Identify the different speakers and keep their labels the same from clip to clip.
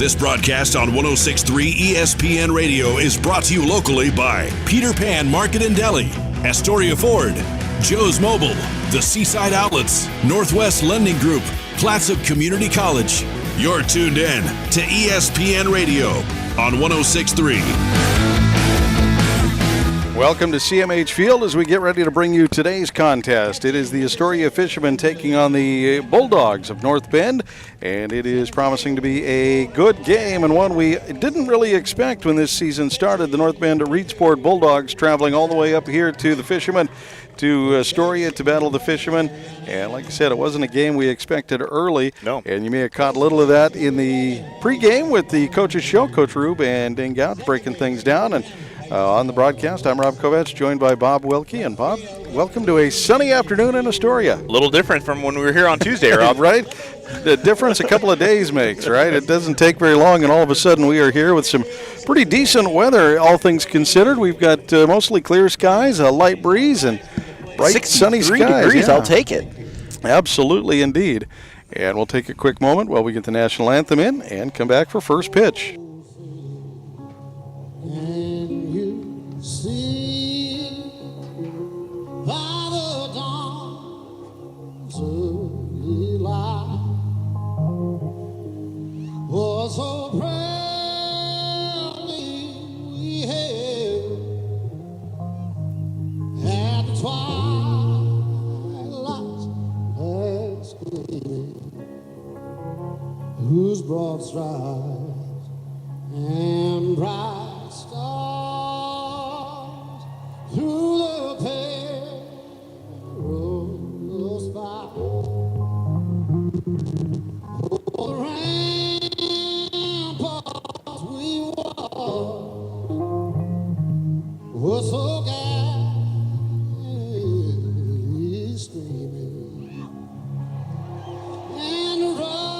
Speaker 1: This broadcast on 106.3 ESPN Radio is brought to you locally by Peter Pan Market and Deli, Astoria Ford, Joe's Mobile, the Seaside Outlets, Northwest Lending Group, Clatsop Community College. You're tuned in to ESPN Radio on 106.3.
Speaker 2: Welcome to CMH Field as we get ready to bring you today's contest. It is the Astoria Fishermen taking on the Bulldogs of North Bend, and it is promising to be a good game and one we didn't really expect when this season started. The North Bend Reedsport Bulldogs traveling all the way up here to the Fishermen, to Astoria to battle the Fishermen. And like I said, it wasn't a game we expected early.
Speaker 3: No.
Speaker 2: And you may have caught a little of that in the pregame with the coaches show, Coach Rube and Dane Goudt breaking things down. And on the broadcast, I'm Rob Kovach, joined by Bob Wilkie. And Bob, welcome to a sunny afternoon in Astoria.
Speaker 3: A little different from when we were here on Tuesday, Rob.
Speaker 2: Right? The difference a couple of days makes, right? It doesn't take very long, and all of a sudden we are here with some pretty decent weather, all things considered. We've got mostly clear skies, a light breeze, and bright, sunny skies.
Speaker 3: 63 degrees,
Speaker 2: yeah.
Speaker 3: I'll take it.
Speaker 2: Absolutely, indeed. And we'll take a quick moment while we get the national anthem in and come back for first pitch.
Speaker 4: And you see by the dawn's early light was so proudly we hailed at the twilight's last gleaming, whose broad strides and bright stars through the perilous fight. Oh, the ramparts we walked were so gayly streaming, and the rockets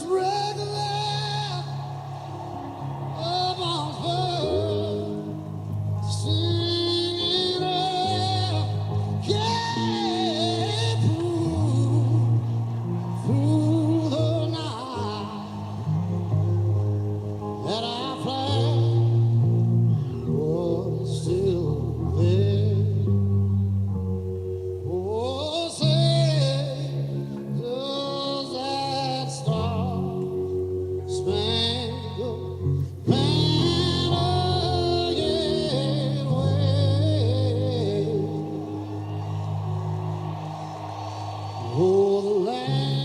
Speaker 4: regular singing through the night that our flag was still there. Oh, say, does that star-spangled banner yet wave? Oh, the land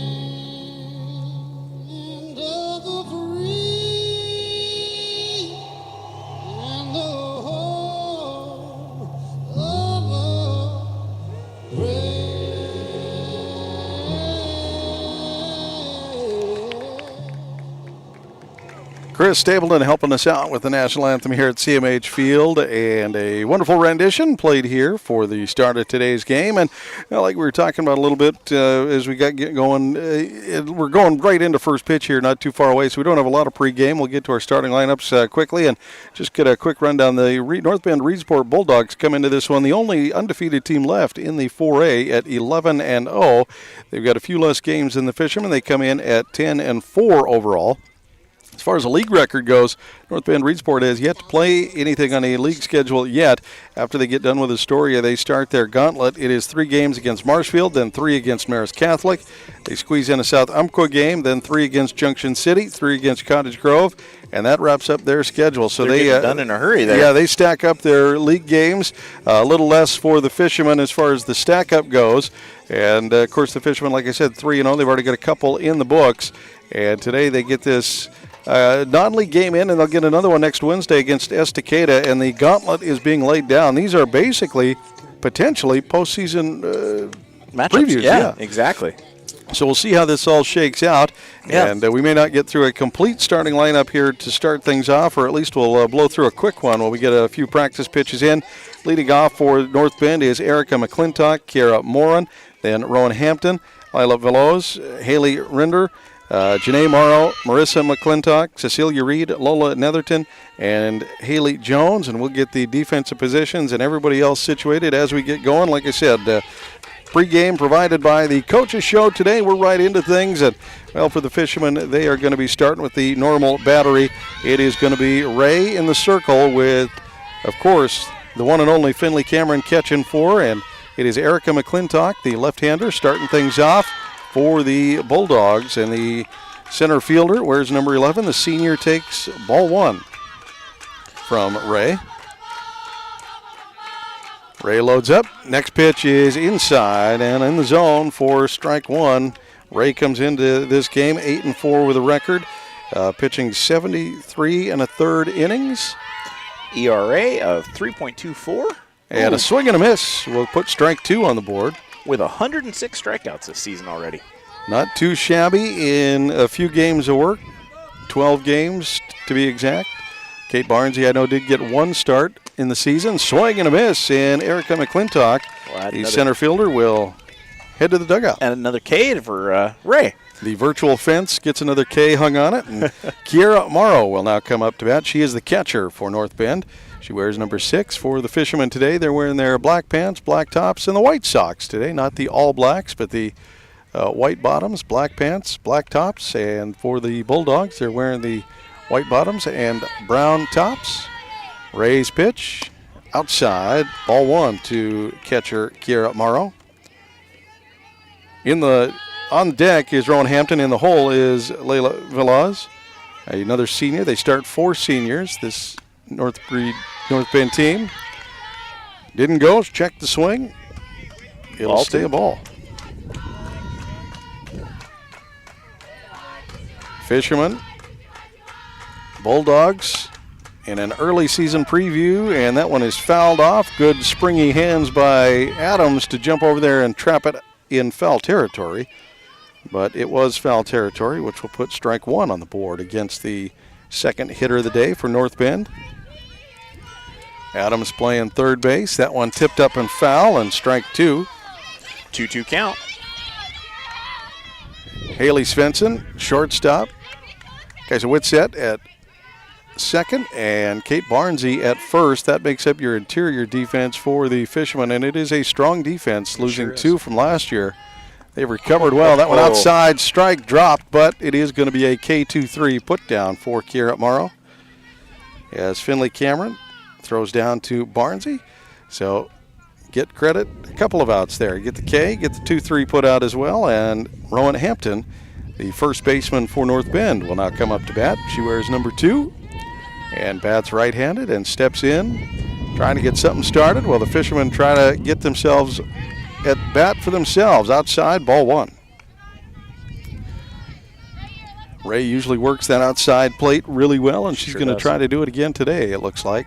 Speaker 4: of the free and the home of the
Speaker 2: Chris Stapleton helping us out with the national anthem here at CMH Field, and a wonderful rendition played here for the start of today's game. And like we were talking about a little bit as we got going, we're going right into first pitch here, not too far away, so we don't have a lot of pregame. We'll get to our starting lineups quickly and just get a quick rundown. The North Bend Reedsport Bulldogs come into this one, the only undefeated team left in the 4A at 11-0. They've got a few less games than the Fishermen. They come in at 10-4 overall. As far as the league record goes, North Bend Reedsport has yet to play anything on a league schedule yet. After they get done with Astoria, they start their gauntlet. It is 3 games against Marshfield, then 3 against Marist Catholic. They squeeze in a South Umpqua game, then 3 against Junction City, 3 against Cottage Grove, and that wraps up their schedule. So
Speaker 3: they're getting done in a hurry there.
Speaker 2: Yeah, they stack up their league games. A little less for the Fishermen as far as the stack-up goes. And, of course, the Fishermen, like I said, 3-0. They've already got a couple in the books. And today they get this non-league game in, and they'll get another one next Wednesday against Estacada, and the gauntlet is being laid down. These are basically, potentially, postseason
Speaker 3: matchups.
Speaker 2: Previews.
Speaker 3: Yeah, exactly.
Speaker 2: So we'll see how this all shakes out, and we may not get through a complete starting lineup here to start things off, or at least we'll blow through a quick one while we get a few practice pitches in. Leading off for North Bend is Erica McClintock, Kiara Moran, then Rowan Hampton, Lila Veloz, Haley Rinder, Janae Morrow, Marissa McClintock, Cecilia Reed, Lola Netherton, and Haley Jones. And we'll get the defensive positions and everybody else situated as we get going. Like I said, Pre-game provided by the Coaches Show today. We're right into things. And, well, for the Fishermen, they are going to be starting with the normal battery. It is going to be Ray in the circle with, of course, the one and only Finley Cameron catching for. And it is Erica McClintock, the left-hander, starting things off for the Bulldogs. And the center fielder wears number 11. The senior takes ball 1 from Ray. Ray loads up. Next pitch is inside and in the zone for strike 1. Ray comes into this game 8-4 with a record, pitching 73 1/3 innings.
Speaker 3: ERA of 3.24.
Speaker 2: And a swing and a miss will put strike 2 on the board.
Speaker 3: With 106 strikeouts this season already.
Speaker 2: Not too shabby in a few games of work, 12 games to be exact. Kate Barnesy, I know, did get 1 start in the season. Swing and a miss, and Erica McClintock, the center fielder, will head to the dugout.
Speaker 3: And another K for Ray.
Speaker 2: The virtual fence gets another K hung on it, and Kiera Morrow will now come up to bat. She is the catcher for North Bend. She wears number 6 for the Fishermen today. They're wearing their black pants, black tops, and the white socks today. Not the all blacks, but the white bottoms, black pants, black tops. And for the Bulldogs, they're wearing the white bottoms and brown tops. Ray's pitch outside, ball 1 to catcher Kiera Morrow. On deck is Rowan Hampton. In the hole is Layla Velaz, another senior. They start 4 seniors, this North Bend team. Didn't go. Check the swing. It'll stay a ball. Fishermen, Bulldogs in an early season preview, and that one is fouled off. Good springy hands by Adams to jump over there and trap it in foul territory. But it was foul territory, which will put strike 1 on the board against the second hitter of the day for North Bend. Adams playing third base. That one tipped up and foul, and strike 2.
Speaker 3: 2-2 count.
Speaker 2: Haley Svensson, shortstop. Kaisa Whitsett at second, and Kate Barnesy at first. That makes up your interior defense for the Fishermen, and it is a strong defense, losing 2 from last year. They've recovered well. That one outside, strike dropped, but it is going to be a K2-3 put down for Kiera Morrow. As Finley Cameron throws down to Barnesy. So get credit, a couple of outs there. Get the K, get the 2-3 put out as well, and Rowan Hampton, the first baseman for North Bend, will now come up to bat. She wears number 2 and bats right-handed and steps in, trying to get something started while the Fishermen try to get themselves at bat for themselves. Outside, ball 1. Ray usually works that outside plate really well, and she's going to try to do it again today, it looks like.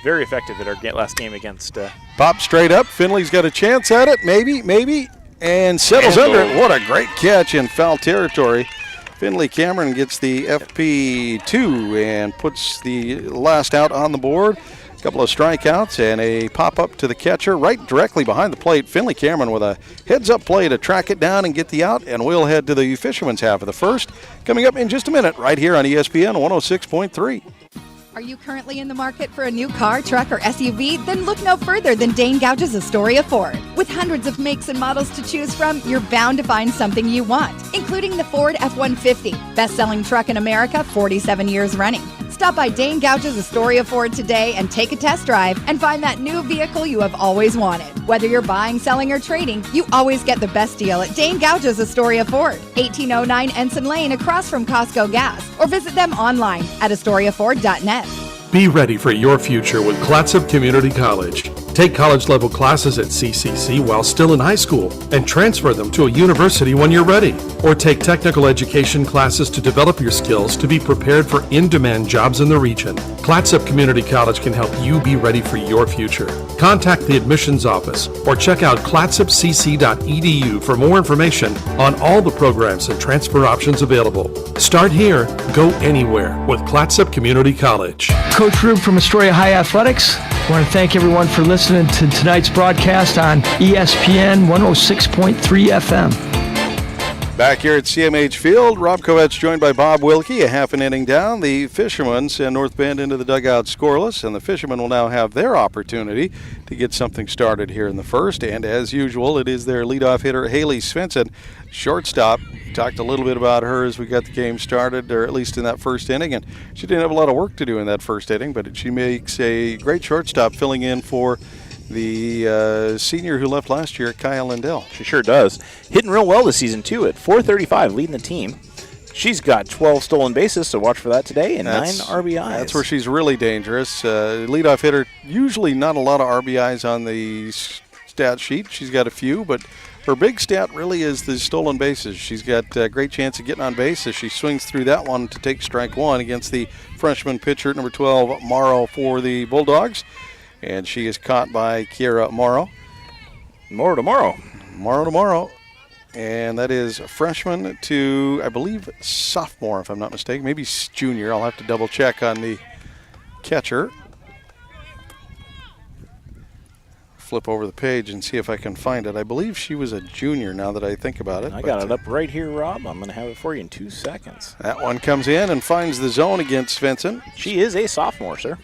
Speaker 3: Very effective at our last game against...
Speaker 2: Pop straight up. Finley's got a chance at it. Maybe. And settles under it. What a great catch in foul territory. Finley Cameron gets the FP2 and puts the last out on the board. A couple of strikeouts and a pop-up to the catcher right directly behind the plate. Finley Cameron with a heads-up play to track it down and get the out. And we'll head to the Fishermen's half of the first. Coming up in just a minute right here on ESPN 106.3.
Speaker 5: Are you currently in the market for a new car, truck, or SUV? Then look no further than Dane Gouge's Astoria Ford. With hundreds of makes and models to choose from, you're bound to find something you want, including the Ford F-150, best-selling truck in America, 47 years running. Stop by Dane Gouge's Astoria Ford today and take a test drive and find that new vehicle you have always wanted. Whether you're buying, selling, or trading, you always get the best deal at Dane Gouge's Astoria Ford, 1809 Ensign Lane across from Costco Gas, or visit them online at AstoriaFord.net.
Speaker 6: Be ready for your future with Clatsop Community College. Take college-level classes at CCC while still in high school and transfer them to a university when you're ready. Or take technical education classes to develop your skills to be prepared for in-demand jobs in the region. Clatsop Community College can help you be ready for your future. Contact the admissions office or check out clatsopcc.edu for more information on all the programs and transfer options available. Start here, go anywhere with Clatsop Community College.
Speaker 7: Coach Rube from Astoria High Athletics. I want to thank everyone for listening to tonight's broadcast on ESPN 106.3 FM.
Speaker 2: Back here at CMH Field, Rob Kovetch joined by Bob Wilkie. A half an inning down, the Fishermen send North Bend into the dugout scoreless, and the Fishermen will now have their opportunity to get something started here in the first. And as usual, it is their leadoff hitter, Haley Svensson, shortstop. We talked a little bit about her as we got the game started, or at least in that first inning, and she didn't have a lot of work to do in that first inning, but she makes a great shortstop, filling in for the senior who left last year, Kyle Lindell.
Speaker 3: She sure does. Hitting real well this season, too, at .435, leading the team. She's got 12 stolen bases, so watch for that today, and 9 RBIs.
Speaker 2: That's where she's really dangerous. Leadoff hitter, usually not a lot of RBIs on the stat sheet. She's got a few, but her big stat really is the stolen bases. She's got a great chance of getting on base as she swings through that one to take strike one against the freshman pitcher, number 12, Morrow, for the Bulldogs. And she is caught by Kiera Morrow. Morrow. And that is freshman to, I believe, sophomore, if I'm not mistaken. Maybe junior. I'll have to double check on the catcher. Flip over the page and see if I can find it. I believe she was a junior now that I think about it.
Speaker 3: I got it up right here, Rob. I'm going to have it for you in 2 seconds.
Speaker 2: That one comes in and finds the zone against Svensson.
Speaker 3: She is a sophomore, sir.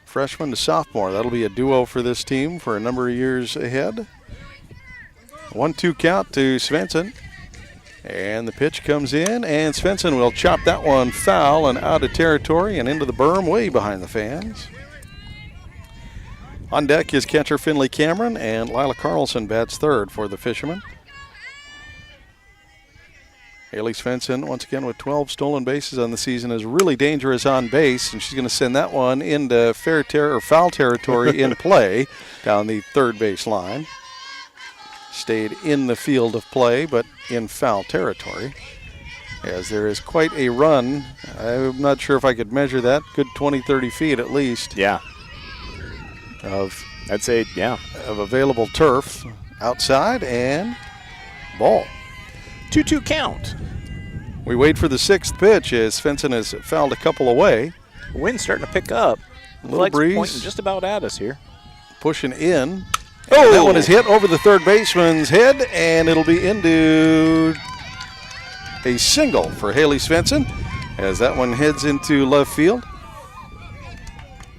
Speaker 2: Freshman to sophomore. That'll be a duo for this team for a number of years ahead. 1-2 count to Svensson. And the pitch comes in, and Svensson will chop that one foul and out of territory and into the berm way behind the fans. On deck is catcher Finley Cameron, and Lila Carlson bats third for the Fishermen. Haley Svensson, once again with 12 stolen bases on the season, is really dangerous on base, and she's going to send that one into foul territory in play down the third base line. Stayed in the field of play, but in foul territory, as there is quite a run. I'm not sure if I could measure that. Good 20, 30 feet at least.
Speaker 3: Yeah.
Speaker 2: I'd say, yeah. Of available turf outside, and ball.
Speaker 3: 2-2 count.
Speaker 2: We wait for the sixth pitch as Svensson has fouled a couple away.
Speaker 3: Wind's starting to pick up.
Speaker 2: Little breeze.
Speaker 3: Pointing just about at us here.
Speaker 2: Pushing in. Oh! That one is hit over the third baseman's head, and it'll be into a single for Haley Svensson as that one heads into left field.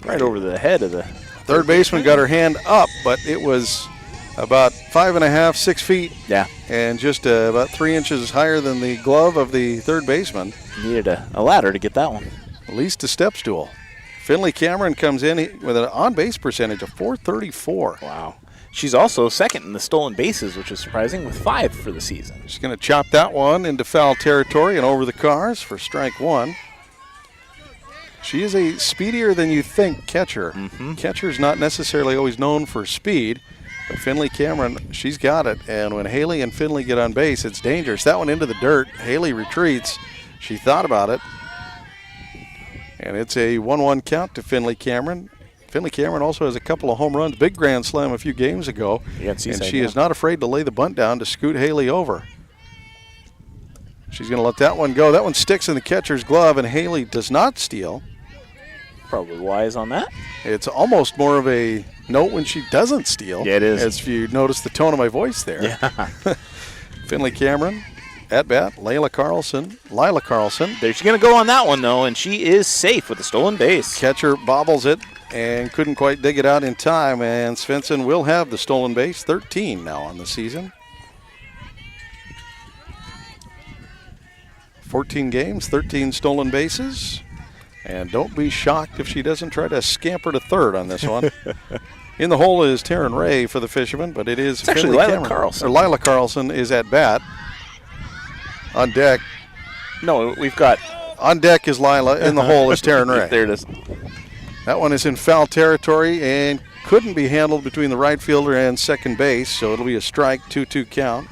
Speaker 3: Right over the head of the
Speaker 2: third baseman. Got her hand up, but it was about 5.5, 6 feet.
Speaker 3: Yeah.
Speaker 2: And just about 3 inches higher than the glove of the third baseman.
Speaker 3: Needed a ladder to get that one.
Speaker 2: At least a step stool. Finley Cameron comes in with an on-base percentage of .434.
Speaker 3: Wow. She's also second in the stolen bases, which is surprising, with 5 for the season.
Speaker 2: She's going to chop that one into foul territory and over the cars for strike one. She is a speedier than you think catcher. Catcher's not necessarily always known for speed, but Finley Cameron, she's got it. And when Haley and Finley get on base, it's dangerous. That one into the dirt. Haley retreats. She thought about it. And it's a 1-1 count to Finley Cameron. Finley Cameron also has a couple of home runs, big grand slam a few games ago. And she is not afraid to lay the bunt down to scoot Haley over. She's going to let that one go. That one sticks in the catcher's glove, and Haley does not steal.
Speaker 3: Probably wise on that.
Speaker 2: It's almost more of a note when she doesn't steal.
Speaker 3: Yeah, it is.
Speaker 2: As you notice the tone of my voice there.
Speaker 3: Yeah.
Speaker 2: Finley Cameron, at bat, Lila Carlson.
Speaker 3: She's going to go on that one, though, and she is safe with the stolen base.
Speaker 2: Catcher bobbles it and couldn't quite dig it out in time, and Svensson will have the stolen base, 13 now on the season. 14 games, 13 stolen bases. And don't be shocked if she doesn't try to scamper to third on this one. In the hole is Taryn Ray for the Fishermen, but it's
Speaker 3: actually Lila Carlson.
Speaker 2: Lila Carlson is at bat. On deck.
Speaker 3: No, we've got.
Speaker 2: On deck is Lila. In the hole is Taryn Ray.
Speaker 3: There it is.
Speaker 2: That one is in foul territory and couldn't be handled between the right fielder and second base, so it'll be a strike, 2-2 count.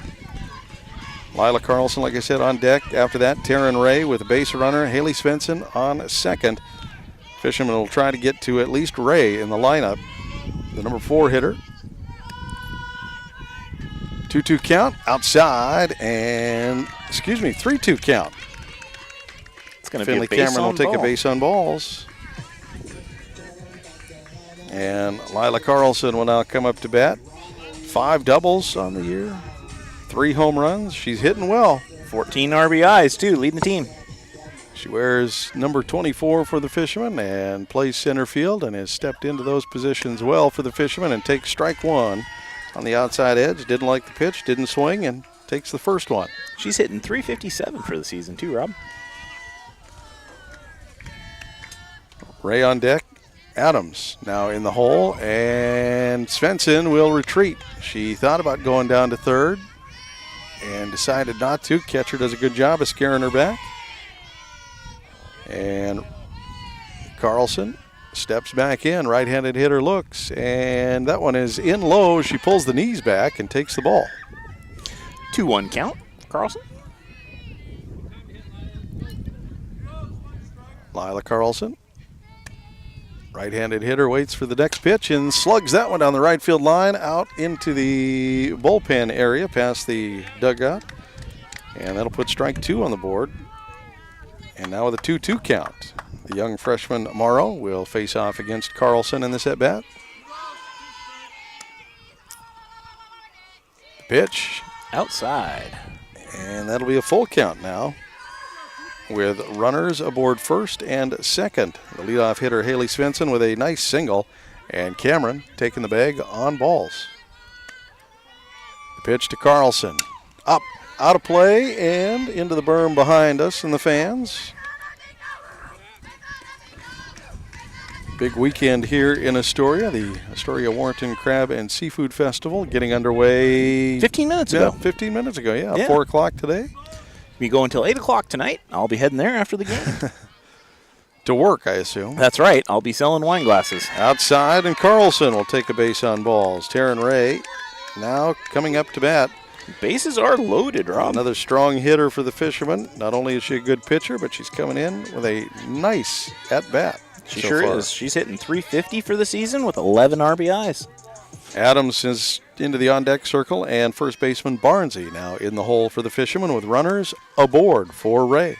Speaker 2: Lila Carlson, like I said, on deck. After that, Taryn Ray with a base runner. Haley Svensson on second. Fisherman will try to get to at least Ray in the lineup, the number 4 hitter. 2-2 count outside, and 3-2 count.
Speaker 3: It's going to
Speaker 2: Finley
Speaker 3: be a base
Speaker 2: Cameron will
Speaker 3: on
Speaker 2: take
Speaker 3: ball.
Speaker 2: a base on balls. And Lila Carlson will now come up to bat. 5 doubles on the year. 3 home runs. She's hitting well.
Speaker 3: 14 RBIs, too, leading the team.
Speaker 2: She wears number 24 for the Fishermen and plays center field and has stepped into those positions well for the Fishermen and takes strike 1 on the outside edge. Didn't like the pitch, didn't swing, and takes the first one.
Speaker 3: She's hitting .357 for the season, too, Rob.
Speaker 2: Ray on deck. Adams now in the hole, and Svensson will retreat. She thought about going down to third and decided not to. Catcher does a good job of scaring her back. And Carlson steps back in. Right-handed hitter looks, and that one is in low. She pulls the knees back and takes the ball.
Speaker 3: 2-1 count, Carlson.
Speaker 2: Lila Carlson. Right-handed hitter waits for the next pitch and slugs that one down the right field line out into the bullpen area past the dugout. And that'll put strike 2 on the board. And now with a 2-2 count, the young freshman Morrow will face off against Carlson in this at-bat. Pitch.
Speaker 3: Outside.
Speaker 2: And that'll be a full count now, with runners aboard first and second. The leadoff hitter, Haley Svensson, with a nice single, and Cameron taking the bag on balls. The pitch to Carlson. Up, out of play, and into the berm behind us and the fans. Big weekend here in Astoria. The Astoria Warrenton Crab and Seafood Festival getting underway
Speaker 3: 15 minutes ago.
Speaker 2: 15 minutes ago,
Speaker 3: Yeah.
Speaker 2: 4 o'clock today.
Speaker 3: We go until 8 o'clock tonight. I'll be heading there after the game.
Speaker 2: To work, I assume.
Speaker 3: That's right. I'll be selling wine glasses.
Speaker 2: Outside, and Carlson will take a base on balls. Taryn Ray now coming up to bat.
Speaker 3: Bases are loaded, Rob.
Speaker 2: Another strong hitter for the Fishermen. Not only is she a good pitcher, but she's coming in with a nice at-bat.
Speaker 3: She
Speaker 2: so
Speaker 3: sure
Speaker 2: far.
Speaker 3: is. She's hitting .350 for the season with 11 RBIs.
Speaker 2: Adams is into the on-deck circle, and first baseman Barnsey now in the hole for the Fishermen with runners aboard for Ray.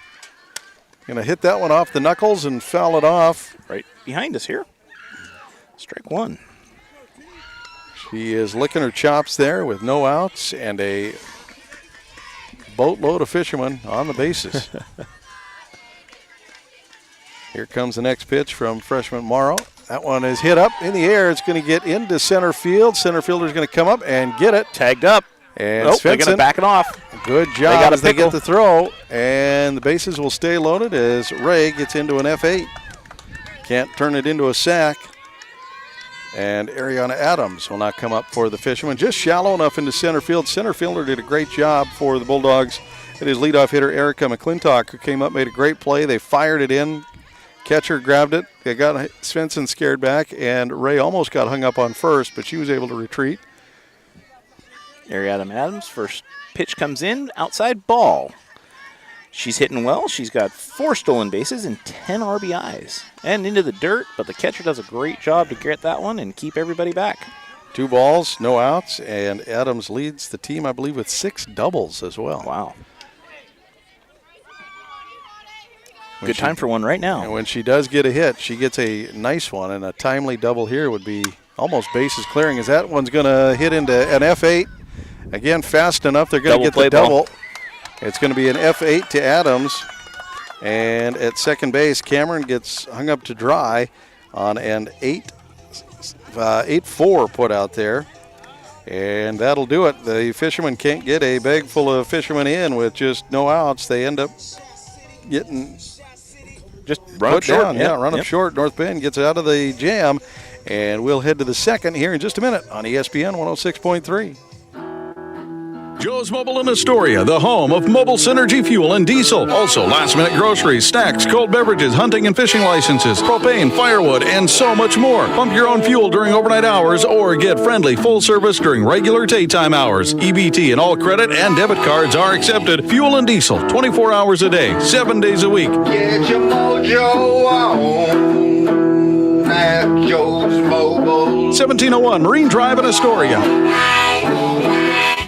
Speaker 2: Going to hit that one off the knuckles and foul it off.
Speaker 3: Right behind us here. Strike 1.
Speaker 2: She is licking her chops there with no outs and a boatload of Fishermen on the bases. Here comes the next pitch from freshman Morrow. That one is hit up in the air. It's going to get into center field. Center fielder's going to come up and get it.
Speaker 3: Tagged up.
Speaker 2: And
Speaker 3: Nope, they're going to back it off.
Speaker 2: Good job as they get the throw. And the bases will stay loaded as Ray gets into an F8. Can't turn it into a sack. And Ariana Adams will not come up for the Fishermen. Just shallow enough into center field. Center fielder did a great job for the Bulldogs. It is leadoff hitter Erica McClintock who came up, made a great play. They fired it in. Catcher grabbed it. They got Svensson scared back, and Ray almost got hung up on first, but she was able to retreat.
Speaker 3: Ariana Adams, first pitch comes in, outside ball. She's hitting well. She's got 4 stolen bases and 10 RBIs. And into the dirt, but the catcher does a great job to get that one and keep everybody back.
Speaker 2: 2 balls, no outs, and Adams leads the team, I believe, with 6 doubles as well.
Speaker 3: Wow. Good time for one right now.
Speaker 2: And when she does get a hit, she gets a nice one, and a timely double here would be almost bases clearing, as that one's going to hit into an F8. Again, fast enough, they're going to get the double. It's going to be an F8 to Adams. And at second base, Cameron gets hung up to dry on an 8-4 put out there. And that'll do it. The Fishermen can't get a bag full of Fishermen in with just no outs. They end up getting
Speaker 3: just run up short.
Speaker 2: Down. Yeah, run up short. North Bend gets out of the jam. And we'll head to the second here in just a minute on ESPN 106.3.
Speaker 1: Joe's Mobile in Astoria, the home of mobile synergy fuel and diesel. Also, last-minute groceries, snacks, cold beverages, hunting and fishing licenses, propane, firewood, and so much more. Pump your own fuel during overnight hours or get friendly full service during regular daytime hours. EBT and all credit and debit cards are accepted. Fuel and diesel, 24 hours a day, 7 days a week.
Speaker 8: Get your mojo on at Joe's Mobile.
Speaker 1: 1701 Marine Drive in Astoria.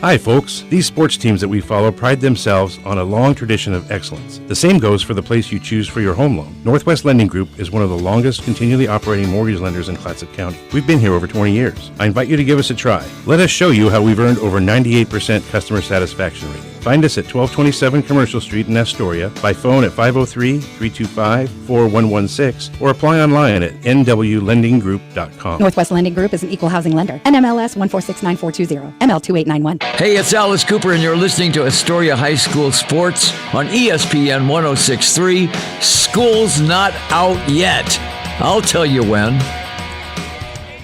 Speaker 9: Hi, folks. These sports teams that we follow pride themselves on a long tradition of excellence. The same goes for the place you choose for your home loan. Northwest Lending Group is one of the longest continually operating mortgage lenders in Clatsop County. We've been here over 20 years. I invite you to give us a try. Let us show you how we've earned over 98% customer satisfaction rating. Find us at 1227 Commercial Street in Astoria by phone at 503-325-4116 or apply online at nwlendinggroup.com.
Speaker 10: Northwest Lending Group is an equal housing lender. NMLS 1469420, ML2891.
Speaker 11: Hey, it's Alice Cooper, and you're listening to Astoria High School Sports on ESPN 106.3. School's not out yet. I'll tell you when.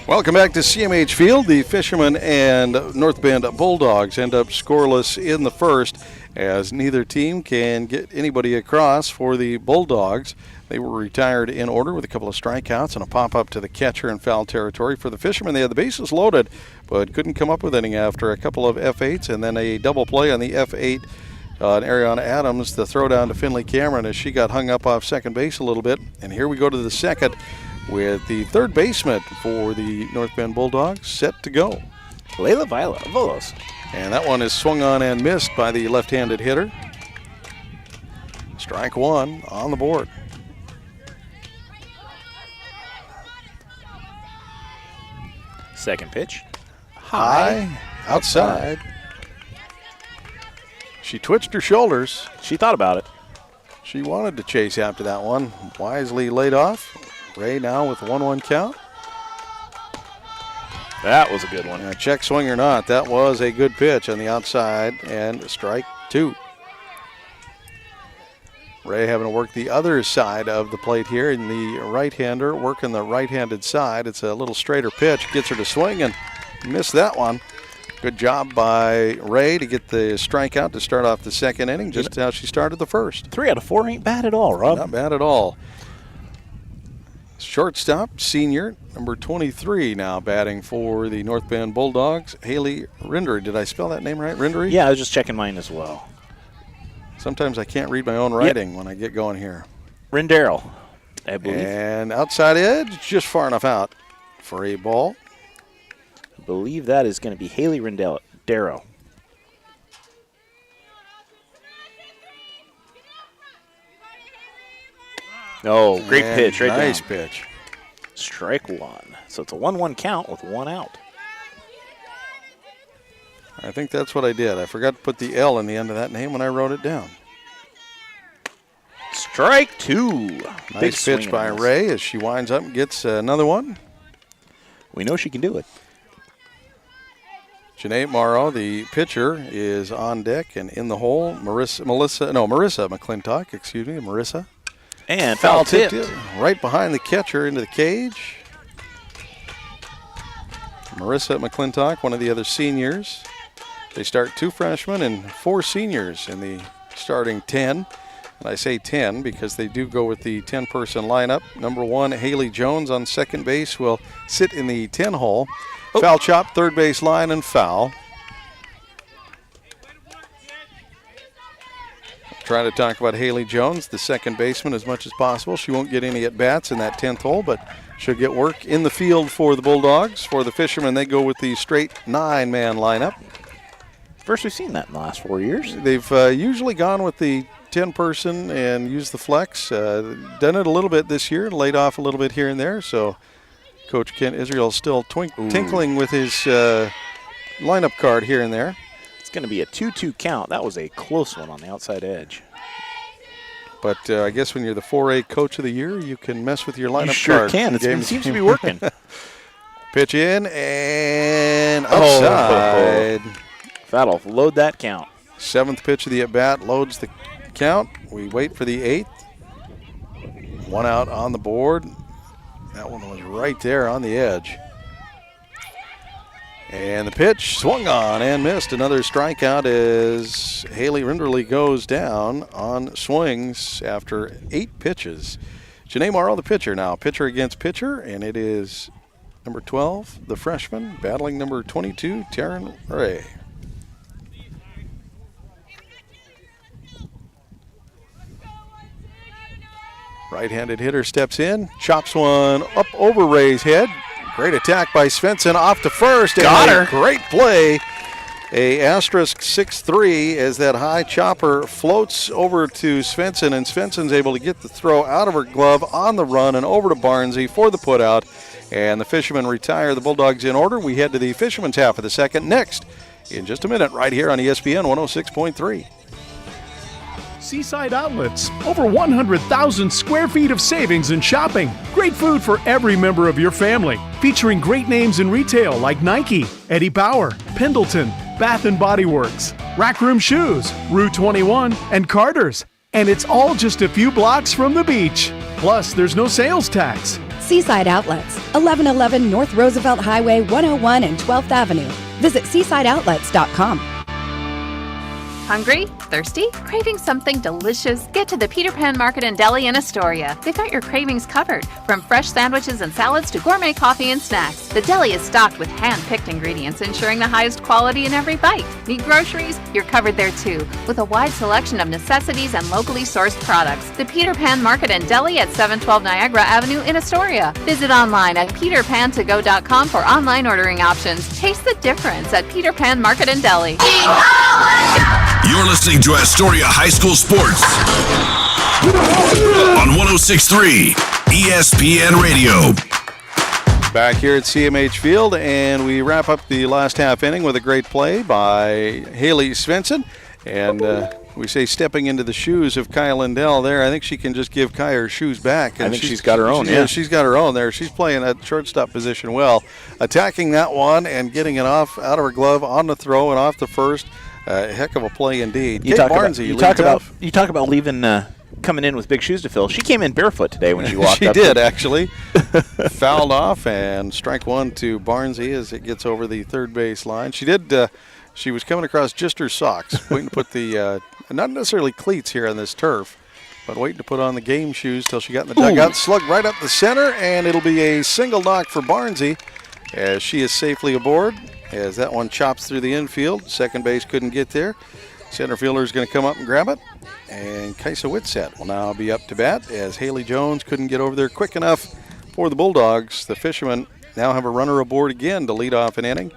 Speaker 2: Welcome back to CMH Field. The Fishermen and North Bend Bulldogs end up scoreless in the first as neither team can get anybody across. For the Bulldogs, they were retired in order with a couple of strikeouts and a pop-up to the catcher in foul territory. For the Fishermen, they had the bases loaded but couldn't come up with anything after a couple of F8s and then a double play on the F8 on Ariana Adams, the throw down to Finley Cameron as she got hung up off second base a little bit. And here we go to the second, with the third baseman for the North Bend Bulldogs set to go.
Speaker 3: Layla Volos.
Speaker 2: And that one is swung on and missed by the left-handed hitter. Strike one on the board.
Speaker 3: Second pitch.
Speaker 2: High, outside. She twitched her shoulders.
Speaker 3: She thought about it.
Speaker 2: She wanted to chase after that one. Wisely laid off. Ray now with a 1-1 count.
Speaker 3: That was a good one.
Speaker 2: Check swing or not, that was a good pitch on the outside, and strike two. Ray having to work the other side of the plate here, and the right-hander working the right-handed side. It's a little straighter pitch, gets her to swing and miss that one. Good job by Ray to get the strikeout to start off the second inning, just how she started the first.
Speaker 3: 3 out of 4 ain't bad at all, Rob.
Speaker 2: Not bad at all. Shortstop, senior, number 23 now batting for the North Bend Bulldogs, Haley Rindery. Did I spell that name right, Rindery?
Speaker 3: Yeah, I was just checking mine as well.
Speaker 2: Sometimes I can't read my own writing when I get going here.
Speaker 3: Rindero, I believe.
Speaker 2: And outside edge, just far enough out for a ball.
Speaker 3: I believe that is going to be Haley Rindero. Oh, great pitch right
Speaker 2: nice
Speaker 3: down.
Speaker 2: Pitch.
Speaker 3: Strike one. So it's a 1-1 count with one out.
Speaker 2: I think that's what I did. I forgot to put the L in the end of that name when I wrote it down.
Speaker 3: Strike two.
Speaker 2: Nice
Speaker 3: Big
Speaker 2: pitch by Ray as she winds up and gets another one.
Speaker 3: We know she can do it.
Speaker 2: Janae Morrow, the pitcher, is on deck and in the hole. Marissa McClintock.
Speaker 3: And foul tipped.
Speaker 2: Right behind the catcher into the cage. Marissa McClintock, one of the other seniors. They start 2 freshmen and 4 seniors in the starting 10. And I say 10 because they do go with the 10-person lineup. Number 1, Haley Jones on second base will sit in the 10 hole. Oh. Foul chop, third base line, and foul. Trying to talk about Haley Jones, the second baseman, as much as possible. She won't get any at-bats in that 10th hole, but she'll get work in the field for the Bulldogs. For the Fishermen, they go with the straight 9-man lineup.
Speaker 3: First we've seen that in the last 4 years.
Speaker 2: They've usually gone with the 10-person and used the flex. Done it a little bit this year, laid off a little bit here and there. So Coach Kent Israel's still tinkling with his lineup card here and there.
Speaker 3: Going to be a 2-2 count. That was a close one on the outside edge.
Speaker 2: But I guess when you're the 4A Coach of the Year, you can mess with your lineup
Speaker 3: you sure
Speaker 2: card.
Speaker 3: Can. It seems to be working.
Speaker 2: Pitch in and outside.
Speaker 3: That'll load that count.
Speaker 2: 7th pitch of the at-bat loads the count. We wait for the 8th. 1 out on the board. That one was right there on the edge. And the pitch swung on and missed. Another strikeout as Haley Rinderly goes down on swings after 8 pitches. Janae Morrow, the pitcher now. Pitcher against pitcher, and it is number 12, the freshman, battling number 22, Taryn Ray. Right-handed hitter steps in, chops one up over Ray's head. Great attack by Svensson off to first.
Speaker 3: Got her.
Speaker 2: Great play a asterisk 6-3 as that high chopper floats over to Svensson, and Svensson's able to get the throw out of her glove on the run and over to Barnsey for the putout. And the Fishermen retire the Bulldogs in order. We head to the Fishermen's half of the second next in just a minute right here on ESPN 106.3.
Speaker 6: Seaside Outlets. Over 100,000 square feet of savings and shopping. Great food for every member of your family. Featuring great names in retail like Nike, Eddie Bauer, Pendleton, Bath & Body Works, Rack Room Shoes, Rue 21, and Carter's. And it's all just a few blocks from the beach. Plus, there's no sales tax.
Speaker 10: Seaside Outlets, 1111 North Roosevelt Highway 101 and 12th Avenue. Visit seasideoutlets.com.
Speaker 12: Hungry? Thirsty? Craving something delicious? Get to the Peter Pan Market and Deli in Astoria. They've got your cravings covered, from fresh sandwiches and salads to gourmet coffee and snacks. The deli is stocked with hand-picked ingredients, ensuring the highest quality in every bite. Need groceries? You're covered there too, with a wide selection of necessities and locally sourced products. The Peter Pan Market and Deli at 712 Niagara Avenue in Astoria. Visit online at peterpantogo.com for online ordering options. Taste the difference at Peter Pan Market and Deli.
Speaker 1: You're listening to Astoria High School Sports on 106.3 ESPN Radio.
Speaker 2: Back here at CMH Field, and we wrap up the last half inning with a great play by Haley Svensson. And we say stepping into the shoes of Kyle Lindell there. I think she can just give Kai her shoes back. And
Speaker 3: I think she's got her own, yeah.
Speaker 2: She's got her own there. She's playing that shortstop position well. Attacking that one and getting it off out of her glove on the throw and off the first. Heck of a play indeed.
Speaker 3: You talk about leaving, coming in with big shoes to fill. She came in barefoot today when she walked
Speaker 2: she
Speaker 3: up.
Speaker 2: She did, actually. Fouled off, and strike one to Barnsey as it gets over the third base line. She did. She was coming across just her socks, waiting to put the, not necessarily cleats here on this turf, but waiting to put on the game shoes till she got in the dugout. Slugged right up the center, and it'll be a single knock for Barnsey as she is safely aboard. As that one chops through the infield. Second base couldn't get there. Center fielder is going to come up and grab it. And Kaisa Whitsett will now be up to bat as Haley Jones couldn't get over there quick enough for the Bulldogs. The Fishermen now have a runner aboard again to lead off an inning.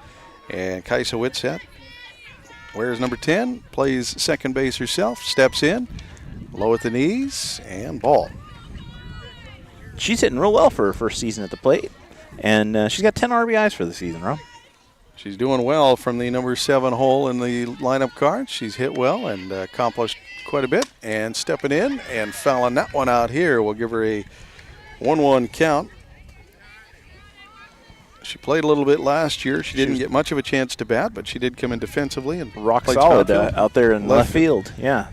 Speaker 2: And Kaisa Whitsett wears number 10, plays second base herself, steps in, low at the knees, and ball.
Speaker 3: She's hitting real well for her first season at the plate. And she's got 10 RBIs for the season, Rob.
Speaker 2: She's doing well from the number 7 hole in the lineup card. She's hit well and accomplished quite a bit. And stepping in and fouling that one out here will give her a 1-1 count. She played a little bit last year. She didn't get much of a chance to bat, but she did come in defensively and
Speaker 3: rock solid out there in left field. Yeah.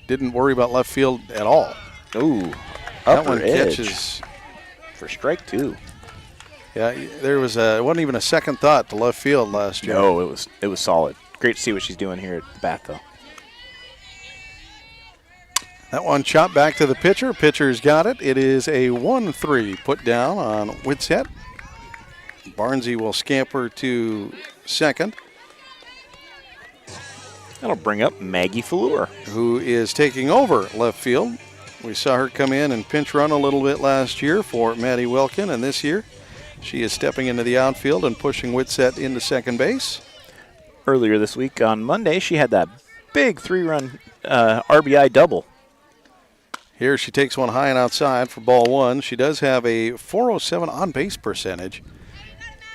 Speaker 2: Didn't worry about left field at all.
Speaker 3: Ooh,
Speaker 2: that one catches
Speaker 3: for strike 2.
Speaker 2: Yeah, there was wasn't even a second thought to left field last year.
Speaker 3: No, it was solid. Great to see what she's doing here at the bat, though.
Speaker 2: That one chopped back to the pitcher. Pitcher's got it. It is a 1-3 put down on Whitsett. Barnsey will scamper to second.
Speaker 3: That'll bring up Maggie Fleur,
Speaker 2: who is taking over left field. We saw her come in and pinch run a little bit last year for Maddie Welkin, and this year she is stepping into the outfield and pushing Whitsett into second base.
Speaker 3: Earlier this week on Monday, she had that big 3-run RBI double.
Speaker 2: Here she takes one high and outside for ball 1. She does have a .407 on-base percentage.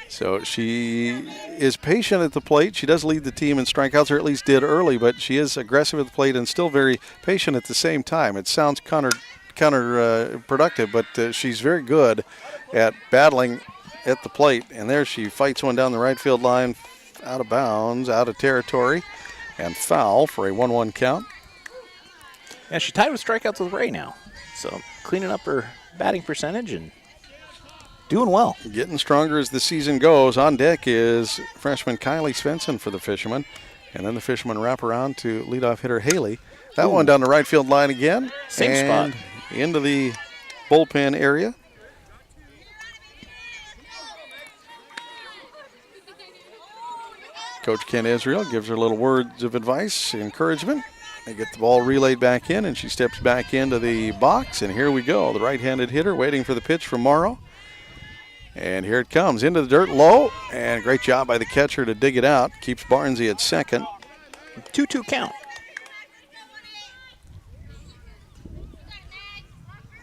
Speaker 2: So she is patient at the plate. She does lead the team in strikeouts, or at least did early, but she is aggressive at the plate and still very patient at the same time. It sounds counterproductive, but she's very good at battling at the plate. And there she fights one down the right field line, out of bounds, out of territory, and foul for a 1-1 count.
Speaker 3: Yeah, she's tied with strikeouts with Ray now. So cleaning up her batting percentage and doing well.
Speaker 2: Getting stronger as the season goes. On deck is freshman Kylie Svensson for the Fishermen. And then the Fishermen wrap around to leadoff hitter Haley. That one down the right field line again.
Speaker 3: Same
Speaker 2: and
Speaker 3: spot.
Speaker 2: Into the bullpen area. Coach Ken Israel gives her little words of advice, encouragement. They get the ball relayed back in, and she steps back into the box. And here we go. The right-handed hitter waiting for the pitch from Morrow. And here it comes into the dirt low, and great job by the catcher to dig it out. Keeps Barnsey at second.
Speaker 3: 2-2 count.